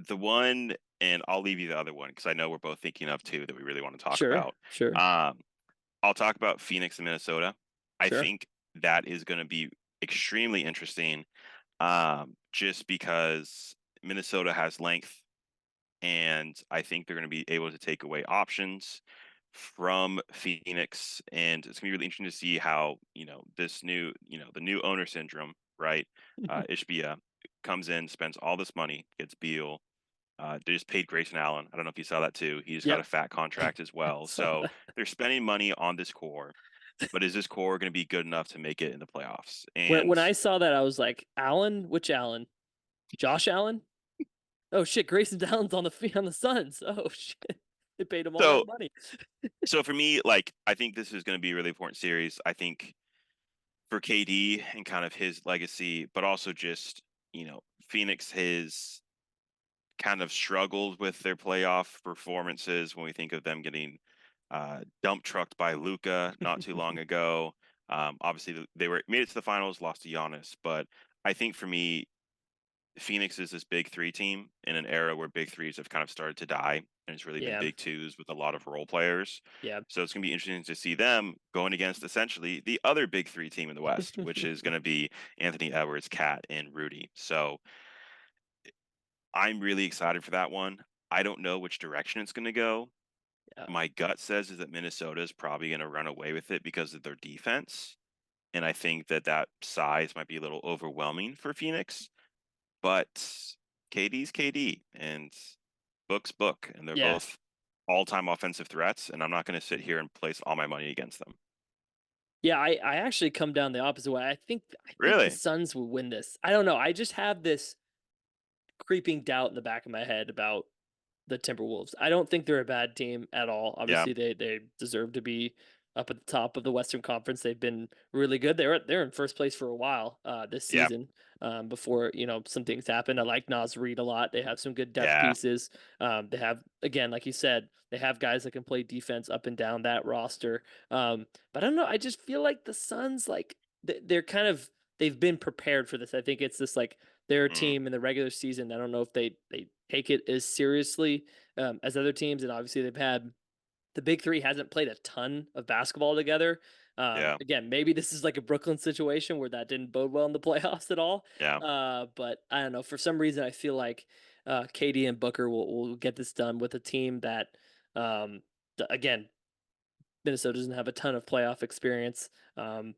the one, and I'll leave you the other one because I know we're both thinking of two that we really want to talk Sure, about. sure, Um, I'll talk about Phoenix and Minnesota. I sure. think that is going to be extremely interesting, just because Minnesota has length, and I think they're going to be able to take away options from Phoenix, and it's going to be really interesting to see how this new the new owner syndrome, right? Ishbia comes in, spends all this money, gets Beal. They just paid Grayson Allen. I don't know if you saw that too. He just got a Yep. fat contract as well. So So they're spending money on this core, but is this core going to be good enough to make it in the playoffs? when And I saw that, I was like, Allen, which Allen? Josh Allen? Oh shit, Grayson Allen's on the Suns. Oh shit. They paid him all So that money. so for me, like I think this is going to be a really important series. I think for KD and kind of his legacy, but also just Phoenix has kind of struggled with their playoff performances when we think of them getting dump trucked by Luca not too long ago. Obviously, they were made it to the finals, lost to Giannis, but I think for me, Phoenix is this big three team in an era where big threes have kind of started to die, and it's really been Yeah. big twos with a lot of role players. Yeah. So it's going to be interesting to see them going against essentially the other big three team in the West, which is going to be Anthony Edwards, Cat, and Rudy. So I'm really excited for that one. I don't know which direction it's going to go. Yeah. My gut says is that Minnesota is probably going to run away with it because of their defense, and I think that that size might be a little overwhelming for Phoenix. But KD's KD and Book's Book, and they're Yeah. both all-time offensive threats, and I'm not going to sit here and place all my money against them. Yeah, I actually come down the opposite way. I think the Really? Suns will win this. I don't know. I just have this creeping doubt in the back of my head about the Timberwolves. I don't think they're a bad team at all. Yeah, Obviously, they deserve to be up at the top of the Western Conference. They've been really good. They're in first place for a while this yeah, season. Before some things happened. I like Nas Reed a lot. They have some good depth yeah, pieces. They have, again, like you said, they have guys that can play defense up and down that roster. But I don't know. I just feel like the Suns, like they're kind of they've been prepared for this. I think it's this like their mm, team in the regular season. I don't know if they take it as seriously as other teams, and obviously they've had the big three hasn't played a ton of basketball together. yeah, Again, maybe this is like a Brooklyn situation where that didn't bode well in the playoffs at all. yeah, But I don't know. For some reason, I feel like KD and Booker will get this done with a team that, again, Minnesota doesn't have a ton of playoff experience. Um,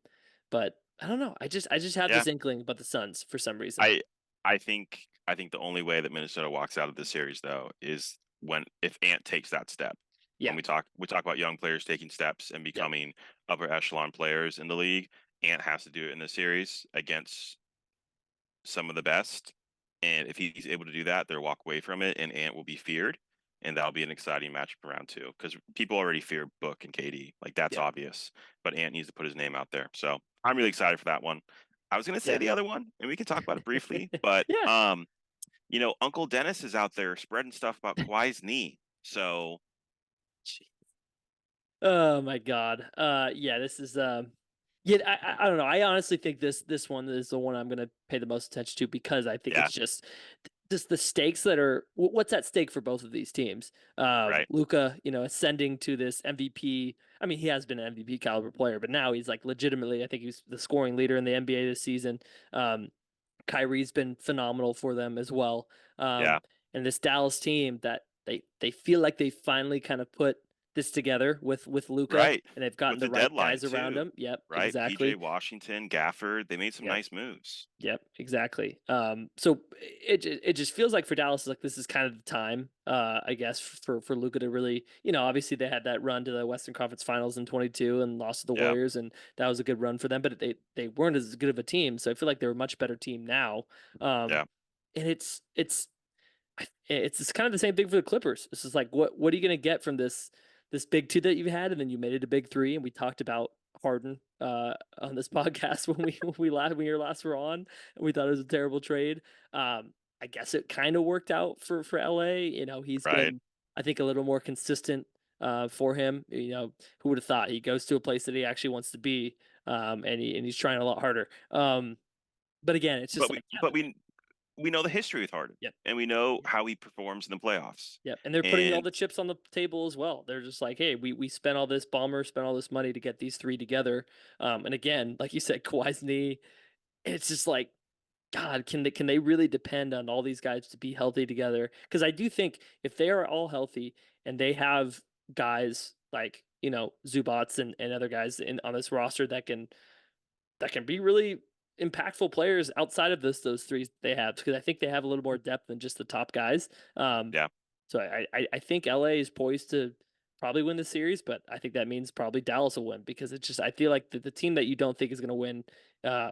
but I don't know. I just have yeah. this inkling about the Suns for some reason. I I think the only way that Minnesota walks out of this series though is when if Ant takes that step. When Yeah. we talk about young players taking steps and Yep. becoming upper echelon players in the league, Ant has to do it in this series against some of the best. And if he's able to do that, they'll walk away from it, and Ant will be feared, and that'll be an exciting matchup around two because people already fear Book and KD, like that's Yep. obvious. But Ant needs to put his name out there, so I'm really excited for that one. I was going to say Yeah. the other one, and we can talk about it briefly, but Yeah. Uncle Dennis is out there spreading stuff about Kawhi's knee. So Oh my god. Yeah, this is yeah, I don't know. I honestly think this one is the one I'm going to pay the most attention to because I think yeah, it's just the stakes that are what's at stake for both of these teams. right, Luca, ascending to this MVP. I mean, he has been an MVP caliber player, but now he's like legitimately, I think he's the scoring leader in the NBA this season. Kyrie's been phenomenal for them as well. yeah, And this Dallas team that they feel like they finally kind of put this together with Luca, right. and they've gotten With the the right deadline guys around too, him. Yep, right? PJ exactly. Washington, Gafford, they made some Yep. nice moves. Yep, exactly. So it just feels like for Dallas, like this is kind of the time, I guess, for Luca to really, obviously they had that run to the Western Conference Finals in 22 and lost to the Yeah, Warriors, and that was a good run for them. But they weren't as good of a team, so I feel like they're a much better team now. Um, yeah, and it's kind of the same thing for the Clippers. It's just like what are you going to get from this big two that you've had, and then you made it a big three, and we talked about Harden on this podcast when you last were on, and we thought it was a terrible trade. I guess it kind of worked out for LA. He's right. been, I think, a little more consistent for him. Who would have thought he goes to a place that he actually wants to be, and he's trying a lot harder. But again, it's just But like, we yeah, but we know the history with Harden, yep. and we know how he performs in the playoffs. Yep, and they're putting all And the chips on the table as well. They're just like, hey, we spent all this spent all this money to get these three together. And again, like you said, Kawhi's knee. It's just like, God, can they really depend on all these guys to be healthy together? Because I do think if they are all healthy and they have guys like Zubats and other guys on this roster that can be really impactful players outside of those three they have, because I think they have a little more depth than just the top guys. Um, yeah, so I think LA is poised to probably win the series, but I think that means probably Dallas will win because it's just I feel like the team that you don't think is going to win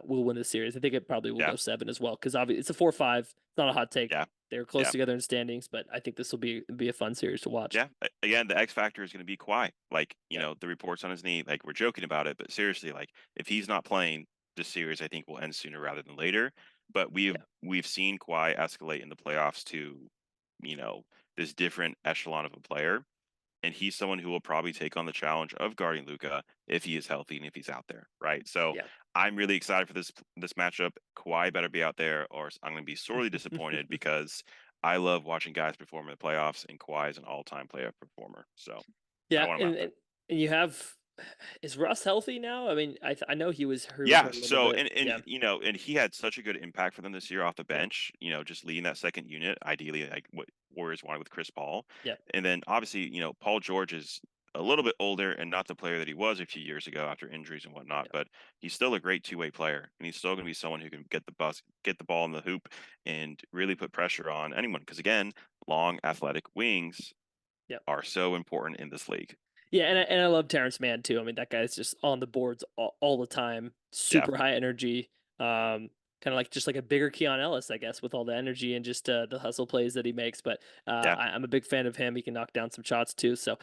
will win the series. I think it probably will Yeah, go 7 as well because obviously it's a 4-5. It's not a hot take. yeah, They're close yeah. together in standings, but I think this will be a fun series to watch. Yeah, again, the X factor is going to be Kawhi. Like, Yep. the reports on his knee, like we're joking about it, but seriously, like if he's not playing, this series I think will end sooner rather than later. But we've Yeah. we've seen Kawhi escalate in the playoffs to, you know, this different echelon of a player, and he's someone who will probably take on the challenge of guarding Luca if he is healthy and if he's out there, right? So Yeah. I'm really excited for this matchup. Kawhi better be out there, or I'm going to be sorely disappointed because I love watching guys perform in the playoffs, and Kawhi is an all-time playoff performer. So I Yeah, want him and, out there. and you have is Russ healthy now? I mean, I know he was Yeah. hurt a little So bit. Yeah. and he had such a good impact for them this year off the bench. Just leading that second unit, ideally like what Warriors wanted with Chris Paul, Yeah. and then obviously Paul George is a little bit older and not the player that he was a few years ago after injuries and whatnot, Yeah. but he's still a great two-way player, and he's still going to be someone who can get the ball in the hoop, and really put pressure on anyone. Because again, long athletic wings Yeah. are so important in this league. Yeah, and I love Terrence Mann too. I mean, that guy's just on the boards all the time. Yeah. Super high energy. Kind of like just like a bigger Keon Ellis, I guess, with all the energy and just the hustle plays that he makes. But Yeah. I'm a big fan of him. He can knock down some shots too. So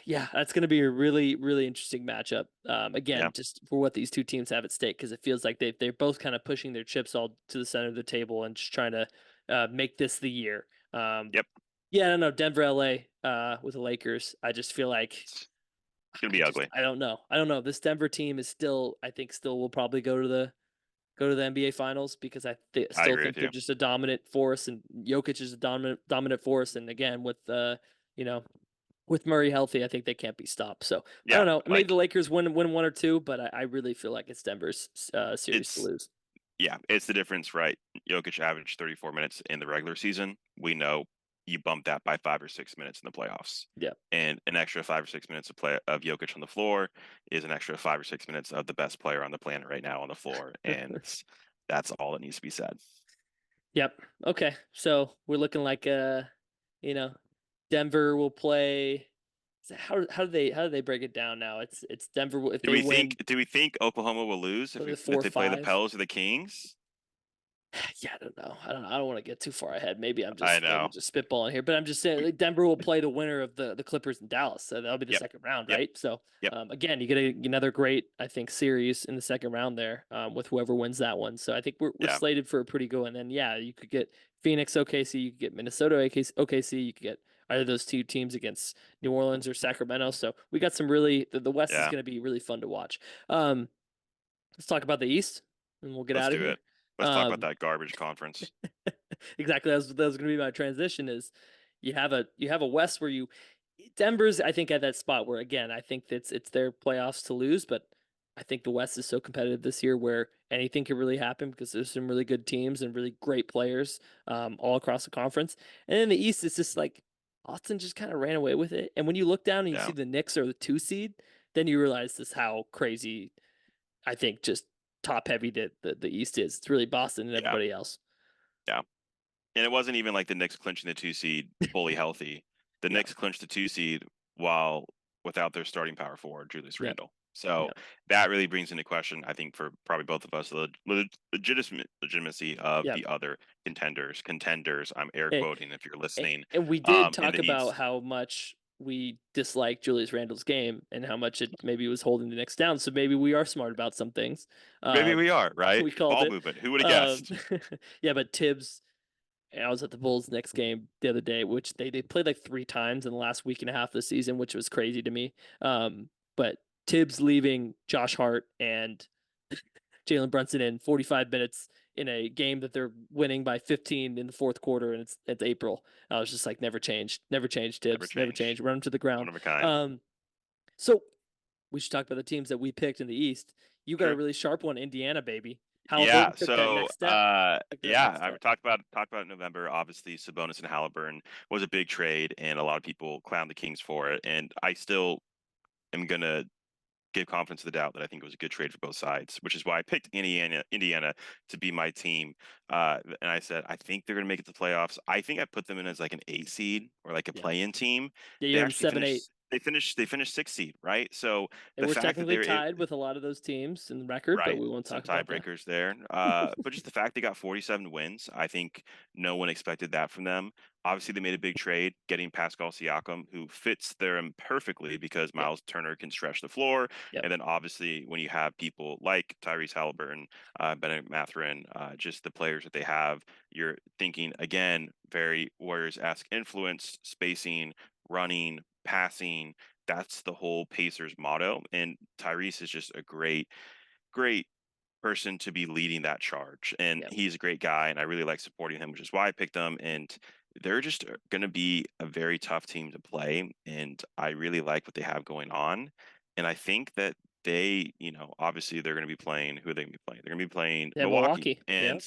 yeah, that's going to be a really really interesting matchup. Yeah. Again, just for what these two teams have at stake, because it feels like they're both kind of pushing their chips all to the center of the table and just trying to make this the year. Um, Yep. yeah, I don't know. Denver, LA, with the Lakers. I just feel like It's going to be ugly. I don't know. I don't know. This Denver team is still I think still will probably go to the NBA finals because I still agree with think they're you. just a dominant force and Jokic is a dominant force and again you know with Murray healthy, I think they can't be stopped. So I Yeah. don't know. Maybe the Like Lakers win one or two, but I really feel like it's Denver's series to it's lose. Yeah, it's the difference, right? Jokic averaged 34 minutes in the regular season. We know you bump that by 5 or 6 minutes in the playoffs. Yeah. And an extra 5 or 6 minutes of Jokic on the floor is an extra 5 or 6 minutes of the best player on the planet right now on the floor. And that's all that needs to be said. Yep. Okay. So we're looking like you know, Denver will play. How do they break it down now? It's Denver if Do they we think win do we think Oklahoma will lose the if four they play the five. Pels or the Kings? Yeah, I don't know. I don't want to get too far ahead. I Maybe know. just spitballing here, but I'm just saying like, Denver will play the winner of the Clippers in Dallas, so that'll be the Yep. second round, Yep. right? So Yep. again, you get another great I think series in the second round there with whoever wins that one. So I think we're Yeah. slated for a pretty good one. And then yeah, you could get Phoenix, OKC, you could get Minnesota, OKC, you could get either of those two teams against New Orleans or Sacramento. So we got some really the West is Yeah. going to be really fun to watch. Um, let's talk about the East, and we'll get Let's out of do it. here. Let's talk about Um, that garbage conference. exactly. That was going to be my transition. Is you have a West where you Denver's I think at that spot where again I think it's their playoffs to lose, but I think the West is so competitive this year where anything can really happen because there's some really good teams and really great players all across the conference. And in the East, it's just like Austin just kind of ran away with it. And when you look down and you Yeah. see the Knicks are the 2 seed, then you realize this how crazy I think just top heavy the East is. It's really Boston and Yeah. everybody else. Yeah. And it wasn't even like the Knicks clinching the 2 seed fully healthy. The Yeah. Knicks clinched the 2 seed while without their starting power forward, Julius Yeah. Randle. So Yeah. that really brings into question, I think, for probably both of us, the legitimacy of Yeah. the other contenders. Contenders, I'm air And, quoting if you're listening, and we did in talk the about East. how much we dislike Julius Randle's game and how much it maybe was holding the Knicks down. So maybe we are smart about some things. Maybe Um, we are, right? we called Ball it. movement. Who would have Um, guessed? yeah, but Tibbs. I was at the Bulls next game the other day, which they played like 3 times in the last week and a half of the season, which was crazy to me. But Tibbs leaving Josh Hart and Jalen Brunson in 45 minutes in a game that they're winning by 15 in the fourth quarter, and it's April. I was just like, never changed, Never Tibbs, never change. change, run him to the One ground. of a kind. Um, so we should talk about the teams that we picked in the East. You got a Sure. really sharp one, Indiana, baby. Yeah. Halliburton took that So, next step. Took that yeah, next I step. would talk about it in November. Obviously, Sabonis and Halliburton was a big trade, and a lot of people clown the Kings for it. And I still am gonna give confidence to the doubt that I think it was a good trade for both sides, which is why I picked Indiana to be my team. And I said I think they're gonna make it to the playoffs. I think I put them in as like an 8 seed or like a Yeah. play-in team. Yeah, you They had them actually seven finished. eight. They finished 6th seed, right? So They the were fact that technically they're tied with a lot of those teams in the record, but right, we won't some talk about that. tiebreakers there. But just the fact they got 47 wins, I think no one expected that from them. Obviously, they made a big trade getting Pascal Siakam, who fits them perfectly because Yep. Miles Turner can stretch the floor. Yep. And then obviously, when you have people like Tyrese Halliburton, Bennett Mathurin, just the players that they have, you're thinking again, very Warriors-esque influence, spacing, running, passing. That's the whole Pacers motto. And Tyrese is just a great person to be leading that charge. And Yep. he's a great guy, and I really like supporting him, which is why I picked him. And they're just going to be a very tough team to play. And I really like what they have going on. And I think that obviously they're going to be playing. Who are they going to be playing? They're going to be playing Yeah, Milwaukee. Milwaukee. And,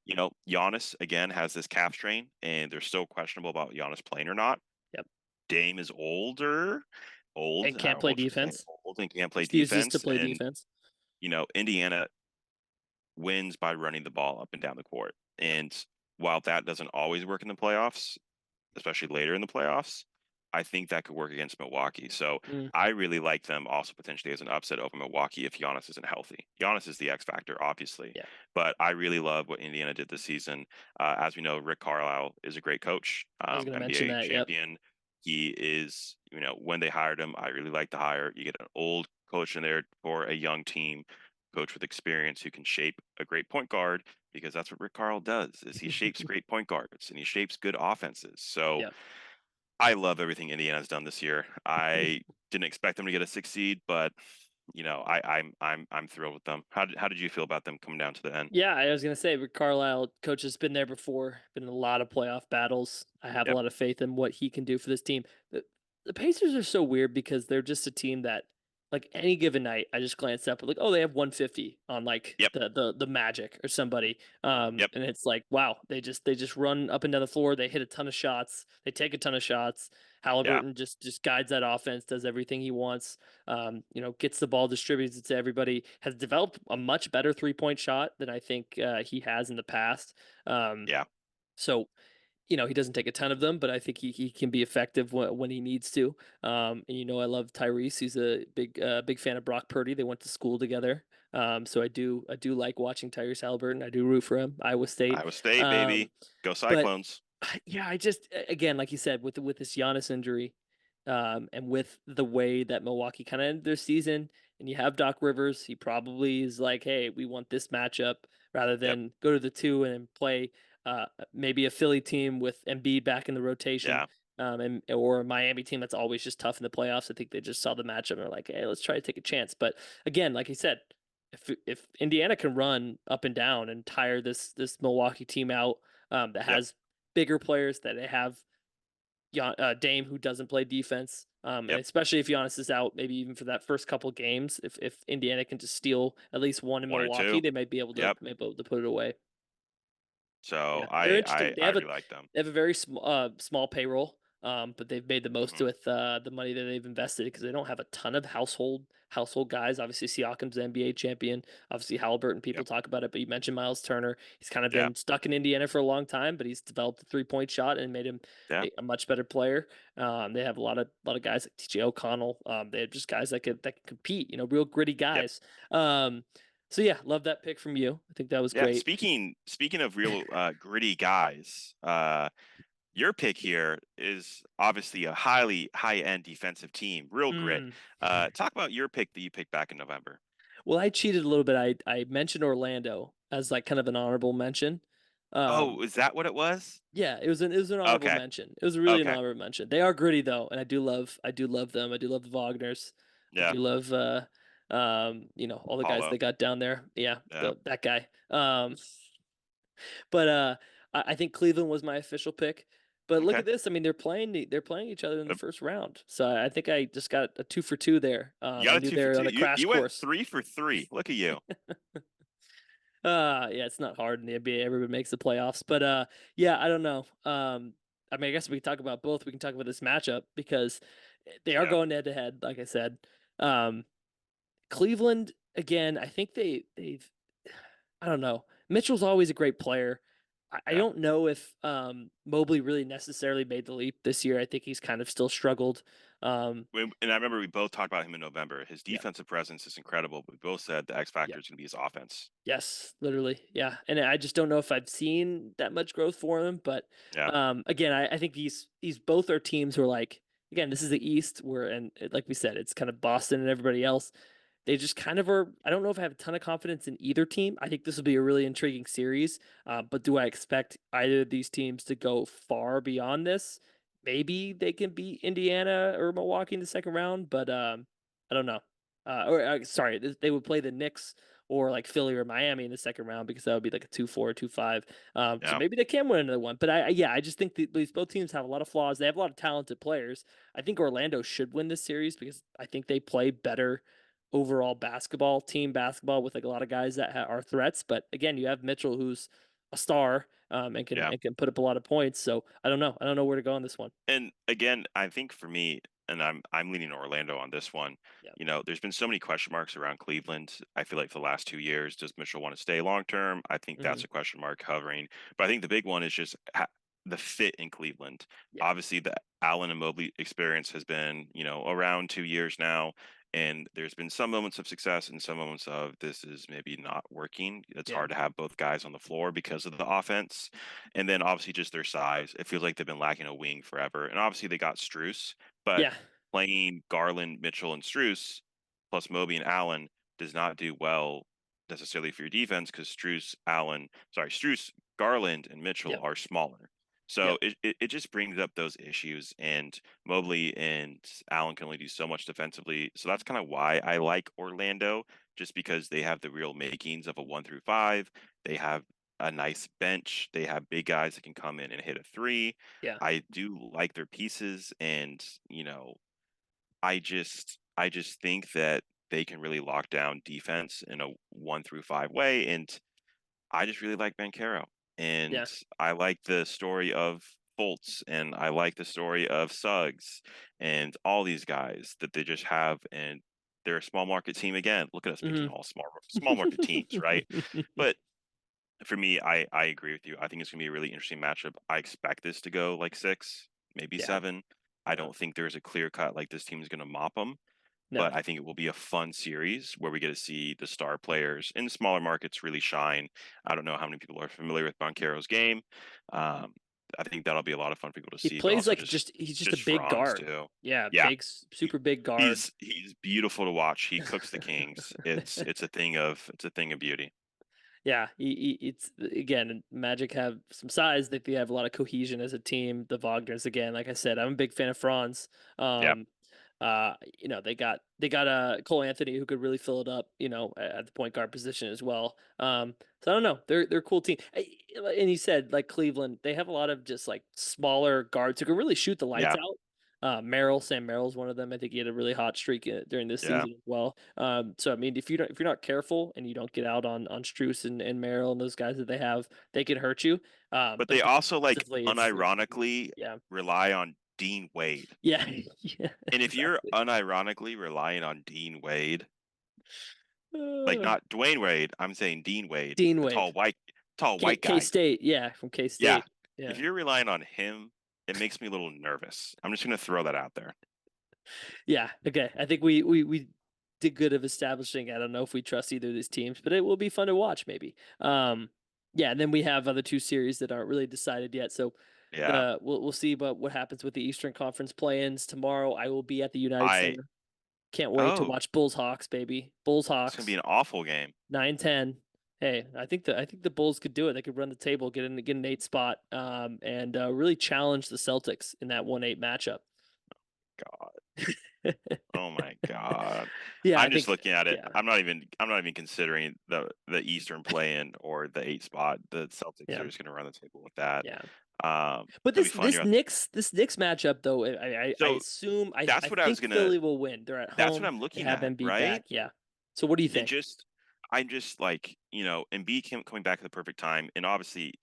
Yep. Giannis, again, has this calf strain, and they're still questionable about Giannis playing or not. Yep. Dame is older, old, And can't play old should say, defense. old and can't play Refuses to defense. play And, defense. Indiana wins by running the ball up and down the court. And while that doesn't always work in the playoffs, especially later in the playoffs, I think that could work against Milwaukee. So Mm, I really like them also potentially as an upset over Milwaukee if Giannis isn't healthy. Giannis is the X factor, obviously, yeah. but I really love what Indiana did this season. As we know, Rick Carlisle is a great coach, I was going to mention NBA that. Yep. champion. He is, when they hired him, I really like the hire. You get an old coach in there for a young team, coach with experience who can shape a great point guard because that's what Rick Carlisle does is he shapes great point guards and he shapes good offenses. So Yep. I love everything Indiana's done this year. I didn't expect them to get a 6 seed, but I'm thrilled with them. How did you feel about them coming down to the end? Yeah, I was gonna say, Rick Carlisle, coach has been there before, been in a lot of playoff battles. I have a Yep. lot of faith in what he can do for this team. The Pacers are so weird because they're just a team that, like any given night, I just glance up, like, oh, they have 150 on like Yep. the Magic or somebody, Yep. and it's like, wow, they just run up and down the floor, they hit a ton of shots, they take a ton of shots. Yeah. Halliburton just guides that offense, does everything he wants. Gets the ball, distributes it to everybody. Has developed a much better 3-point shot than I think he has in the past. Um, Yeah. so he doesn't take a ton of them, but I think he can be effective when he needs to. And I love Tyrese. He's a big fan of Brock Purdy. They went to school together. So I do like watching Tyrese Halliburton. I do root for him. Iowa State. Iowa State, Um, baby. Go but Cyclones. yeah, I just again, like you said, with this Giannis injury, and with the way that Milwaukee kind of ended their season, and you have Doc Rivers, he probably is like, hey, we want this matchup rather Yep. than go to the 2 and then play maybe a Philly team with Embiid back in the rotation. Yeah. And or a Miami team that's always just tough in the playoffs. I think they just saw the matchup and are like, hey, let's try to take a chance. But again, like you said, if Indiana can run up and down and tire this Milwaukee team out, that Yep. has bigger players, that they have Dame who doesn't play defense, and Yep. especially if Giannis is out, maybe even for that first couple games, if Indiana can just steal at least one in One or Milwaukee, two. they might be able to Yep. put it away. So Yeah, they're I interesting. I I really like them. They have a very small payroll, but they've made the most Hmm. with the money that they've invested because they don't have a ton of household guys. Obviously, Siakam's the NBA champion. Obviously, Halliburton. People Yep. talk about it, but you mentioned Miles Turner. He's kind of Yeah. been stuck in Indiana for a long time, but he's developed a 3-point shot and made him Yeah. a much better player. They have a lot of guys like TJ O'Connell. They have just guys that can compete. Real gritty Yep. guys. So yeah, love that pick from you. I think that was Yeah. great. Speaking of real gritty guys, your pick here is obviously a highly high-end defensive team, real grit. Mm. Talk about your pick that you picked back in November. Well, I cheated a little bit. I mentioned Orlando as like kind of an honorable mention. Oh, Um, is that what it was? yeah, it was an honorable Okay. mention. It was really an Okay. honorable mention. They are gritty though, and I do love them. I do love the Wagners. I Yeah. do love all the guys Paulo. they got down there. Yeah, Yeah. that guy. But I think Cleveland was my official pick. But look Okay. at this. I mean, they're playing each other in the Uh, first round. So I think I just got a 2 for 2 there. You I got a knew two they for were two. on a crash You went course. 3 for 3. Look at you. Yeah, it's not hard in the NBA. Everybody makes the playoffs, but yeah, I don't know. I mean, I guess we can talk about both. We can talk about this matchup because they are Yeah. going head to head, like I said. Um, Cleveland again. I think they've. I don't know. Mitchell's always a great player. I Yeah. don't know if Mobley really necessarily made the leap this year. I think he's kind of still struggled. Um, And I remember we both talked about him in November. His yeah, defensive presence is incredible, but we both said the X yeah, factor is going to be his offense. yes, literally, yeah. And I just don't know if I've seen that much growth for him. But Yeah. again, I think these both are teams who are like, again, this is the East, where like we said, it's kind of Boston and everybody else. They just kind of are. I don't know if I have a ton of confidence in either team. I think this will be a really intriguing series. But do I expect either of these teams to go far beyond this? Maybe they can beat Indiana or Milwaukee in the second round, but I don't know. Sorry, they would play the Knicks or like Philly or Miami in the second round, because that would be like a 2-4, 2-5. So Yeah. maybe they can win another one. But yeah, I just think these both teams have a lot of flaws. They have a lot of talented players. I think Orlando should win this series because I think they play better overall team basketball, with like a lot of guys that are threats. But again, you have Mitchell, who's a star, Yeah. and can put up a lot of points. So I don't know. I don't know where to go on this one. And again, I think for me, and I'm leaning Orlando on this one. Yeah. There's been so many question marks around Cleveland. I feel like for the last 2 years, does Mitchell want to stay long term? I think Hmm. that's a question mark hovering. But I think the big one is just the fit in Cleveland. Yeah. Obviously, the Allen and Mobley experience has been, around 2 years now. And there's been some moments of success and some moments of this is maybe not working. It's Yeah. hard to have both guys on the floor because of the offense. And then obviously just their size. It feels like they've been lacking a wing forever. And obviously they got Struce, but Yeah. playing Garland, Mitchell, and Struce plus Moby and Allen does not do well necessarily for your defense because Struce, Garland, and Mitchell Yep. are smaller. So Yep. it just brings up those issues. And Mobley and Allen can only do so much defensively. So that's kind of why I like Orlando, just because they have the real makings of a 1 through 5. They have a nice bench. They have big guys that can come in and hit a three. Yeah. I do like their pieces, and I just think that they can really lock down defense in a 1 through 5 way, and I just really like Bankero, and Yeah. I like the story of Fultz, and I like the story of Suggs, and all these guys that they just have, and they're a small market team again. Look at us picking Hmm. all small market teams, right? But for me, I agree with you. I think it's gonna be a really interesting matchup. I expect this to go like 6, maybe Yeah. 7. I Yeah. don't think there's a clear cut like this team is gonna mop them, No. but I think it will be a fun series where we get to see the star players in smaller markets really shine. I don't know how many people are familiar with Banchero's game. Um, I think that'll be a lot of fun for people to He see, but plays also like just he's just a just big Franz guard. too. Yeah, Yeah, he, super big guard. he's beautiful to watch. He cooks the Kings. It's a thing of beauty. Yeah, it's again, Magic have some size. They have a lot of cohesion as a team. The Wagners, again, like I said, I'm a big fan of Franz. Yeah, Um, they got Cole Anthony, who could really fill it up. At the point guard position as well. So I don't know. They're a cool team. And you said like Cleveland, they have a lot of just like smaller guards who can really shoot the lights yeah, out. Sam Merrill's one of them. I think he had a really hot streak during this yeah. season as well. So I mean, if you're not careful and you don't get out on Struce and Merrill and those guys that they have, they can hurt you. But But they also like defensively, it's unironically yeah, rely on Dean Wade. yeah, yeah, And if you're exactly. unironically relying on Dean Wade, like Uh, not Dwayne Wade, I'm saying Dean Wade, Dean the Wade, tall white K guy. State, yeah, from K Yeah. State, If yeah, you're relying on him, it makes me a little nervous. I'm just gonna throw that out there. yeah. Okay, I think we did good of establishing. I don't know if we trust either of these teams, but it will be fun to watch, maybe. Yeah, and then we have other two series that aren't really decided yet. So Yeah. we'll see about what happens with the Eastern Conference play-ins tomorrow. I will be at the United I Center. Can't wait to oh, watch Bulls Hawks, baby. Bulls it's gonna be Hawks an awful game. 9-10. Hey, I think the Bulls could do it. They could run the table, get an 8 spot, and really challenge the Celtics in that 1-8 matchup. God. Oh my God. Yeah, I I'm just think looking at it. yeah, I'm not even considering the Eastern play-in or the 8 spot. The Celtics yeah, are just gonna run the table with that. yeah. But It'll be fun. You're This Knicks matchup though, I so assume that's I what I was think gonna Philly will win. They're at that's what home. I'm They looking have at, Embiid right? back. Yeah. So what do you And think? just I'm just like, Embiid coming back at the perfect time. And obviously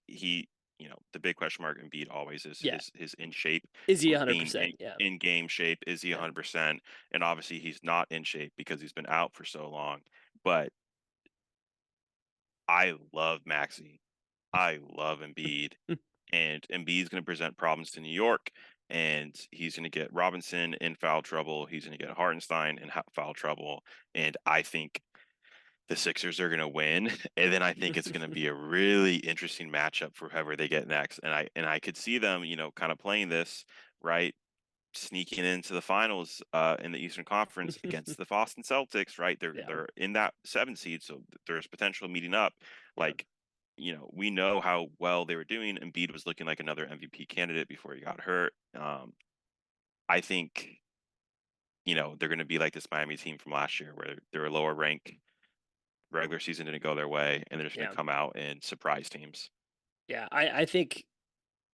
the big question mark Embiid always is Yeah. his in shape, Is he being 100%? Yeah. in game shape. Is he Yeah. 100%? And obviously he's not in shape because he's been out for so long. But I love Maxi. I love Embiid, and Embiid's going to present problems to New York, and he's going to get Robinson in foul trouble. He's going to get Hartenstein in foul trouble, and I think the Sixers are going to win. And then I think it's going to be a really interesting matchup for whoever they get next. And I could see them, kind of playing this right, sneaking into the finals in the Eastern Conference against the Boston Celtics, right? They're Yeah. they're in that 7 seed, so there's potential meeting up. Like, we know how well they were doing. Embiid was looking like another MVP candidate before he got hurt. I think, they're going to be like this Miami team from last year, where they're a lower rank. Regular season didn't go their way, and they're just going Yeah. to come out and surprise teams. Yeah. I think,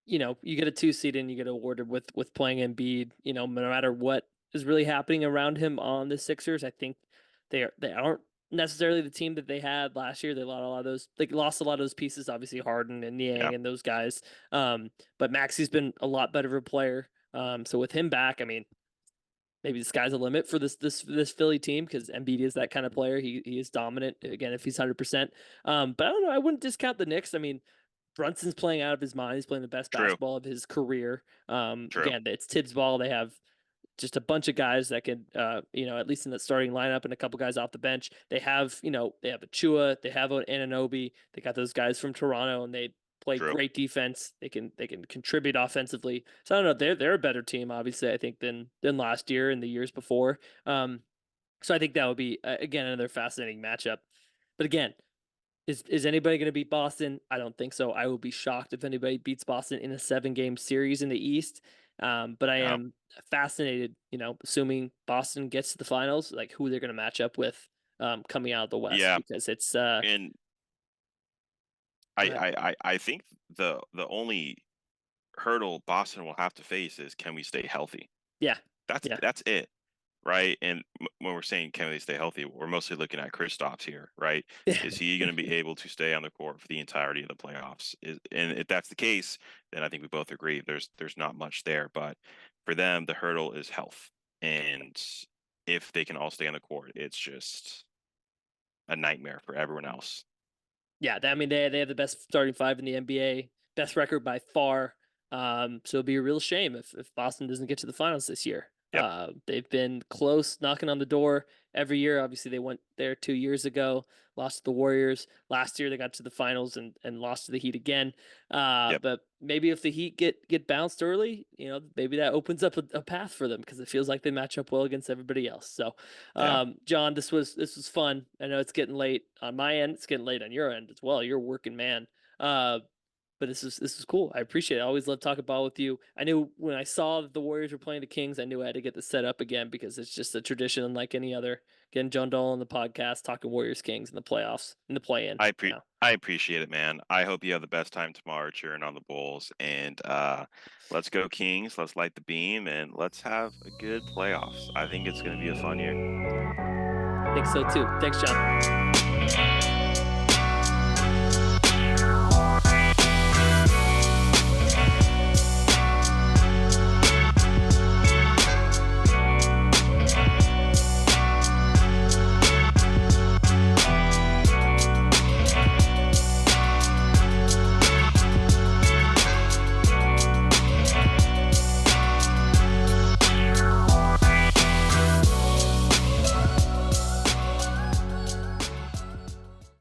you get a 2 seed and you get awarded with playing Embiid, no matter what is really happening around him on the Sixers. I think they aren't necessarily the team that they had last year. They lost a lot of those pieces, obviously Harden and Yeah, Niang and those guys. But Maxi's been a lot better of a player. So with him back, I mean, maybe the sky's the limit for this Philly team because Embiid is that kind of player. He is dominant again if he's 100%. But I don't know. I wouldn't discount the Knicks. I mean, Brunson's playing out of his mind. He's playing the best true, basketball of his career. true, Again, it's Tibbs ball. They have just a bunch of guys that can, at least in the starting lineup and a couple guys off the bench. They have Achua, they have an Anunoby. They got those guys from Toronto, and they play true. great defense. They can contribute offensively. So I don't know. They're a better team, obviously. I think than last year and the years before. So I think that would be again another fascinating matchup. But again, is anybody going to beat Boston? I don't think so. I will be shocked if anybody beats Boston in a 7-game series in the East. But I Yeah, am fascinated, assuming Boston gets to the finals, like who they're going to match up with coming out of the West yeah, because it's and go I ahead. I I I think the only hurdle Boston will have to face is, can we stay healthy? Yeah. That's Yeah. that's it, right? And when we're saying can they stay healthy, we're mostly looking at Kristaps here, right? Yeah. Is he going to be able to stay on the court for the entirety of the playoffs? And if that's the case, then I think we both agree there's not much there. But for them, the hurdle is health, and if they can all stay on the court, it's just a nightmare for everyone else. Yeah, I mean they have the best starting five in the NBA, best record by far. So it'd be a real shame if Boston doesn't get to the finals this year. Yep, They've been close, knocking on the door every year. Obviously, they went there 2 years ago, lost to the Warriors. Last year, they got to the finals and lost to the Heat again. yep, But maybe if the Heat get bounced early, maybe that opens up a path for them because it feels like they match up well against everybody else. So yeah. John, this was fun. I know it's getting late on my end. It's getting late on your end as well. You're a working man. Uh, but this is cool. I appreciate it. I always love talking ball with you. I knew when I saw that the Warriors were playing the Kings, I knew I had to get this set up again because it's just a tradition unlike any other. Getting John Dolan on the podcast, talking Warriors Kings in the playoffs, in the play in. I appreciate it, man. I hope you have the best time tomorrow cheering on the Bulls. And let's go Kings. Let's light the beam and let's have a good playoffs. I think it's going to be a fun year. I think so too. Thanks, John.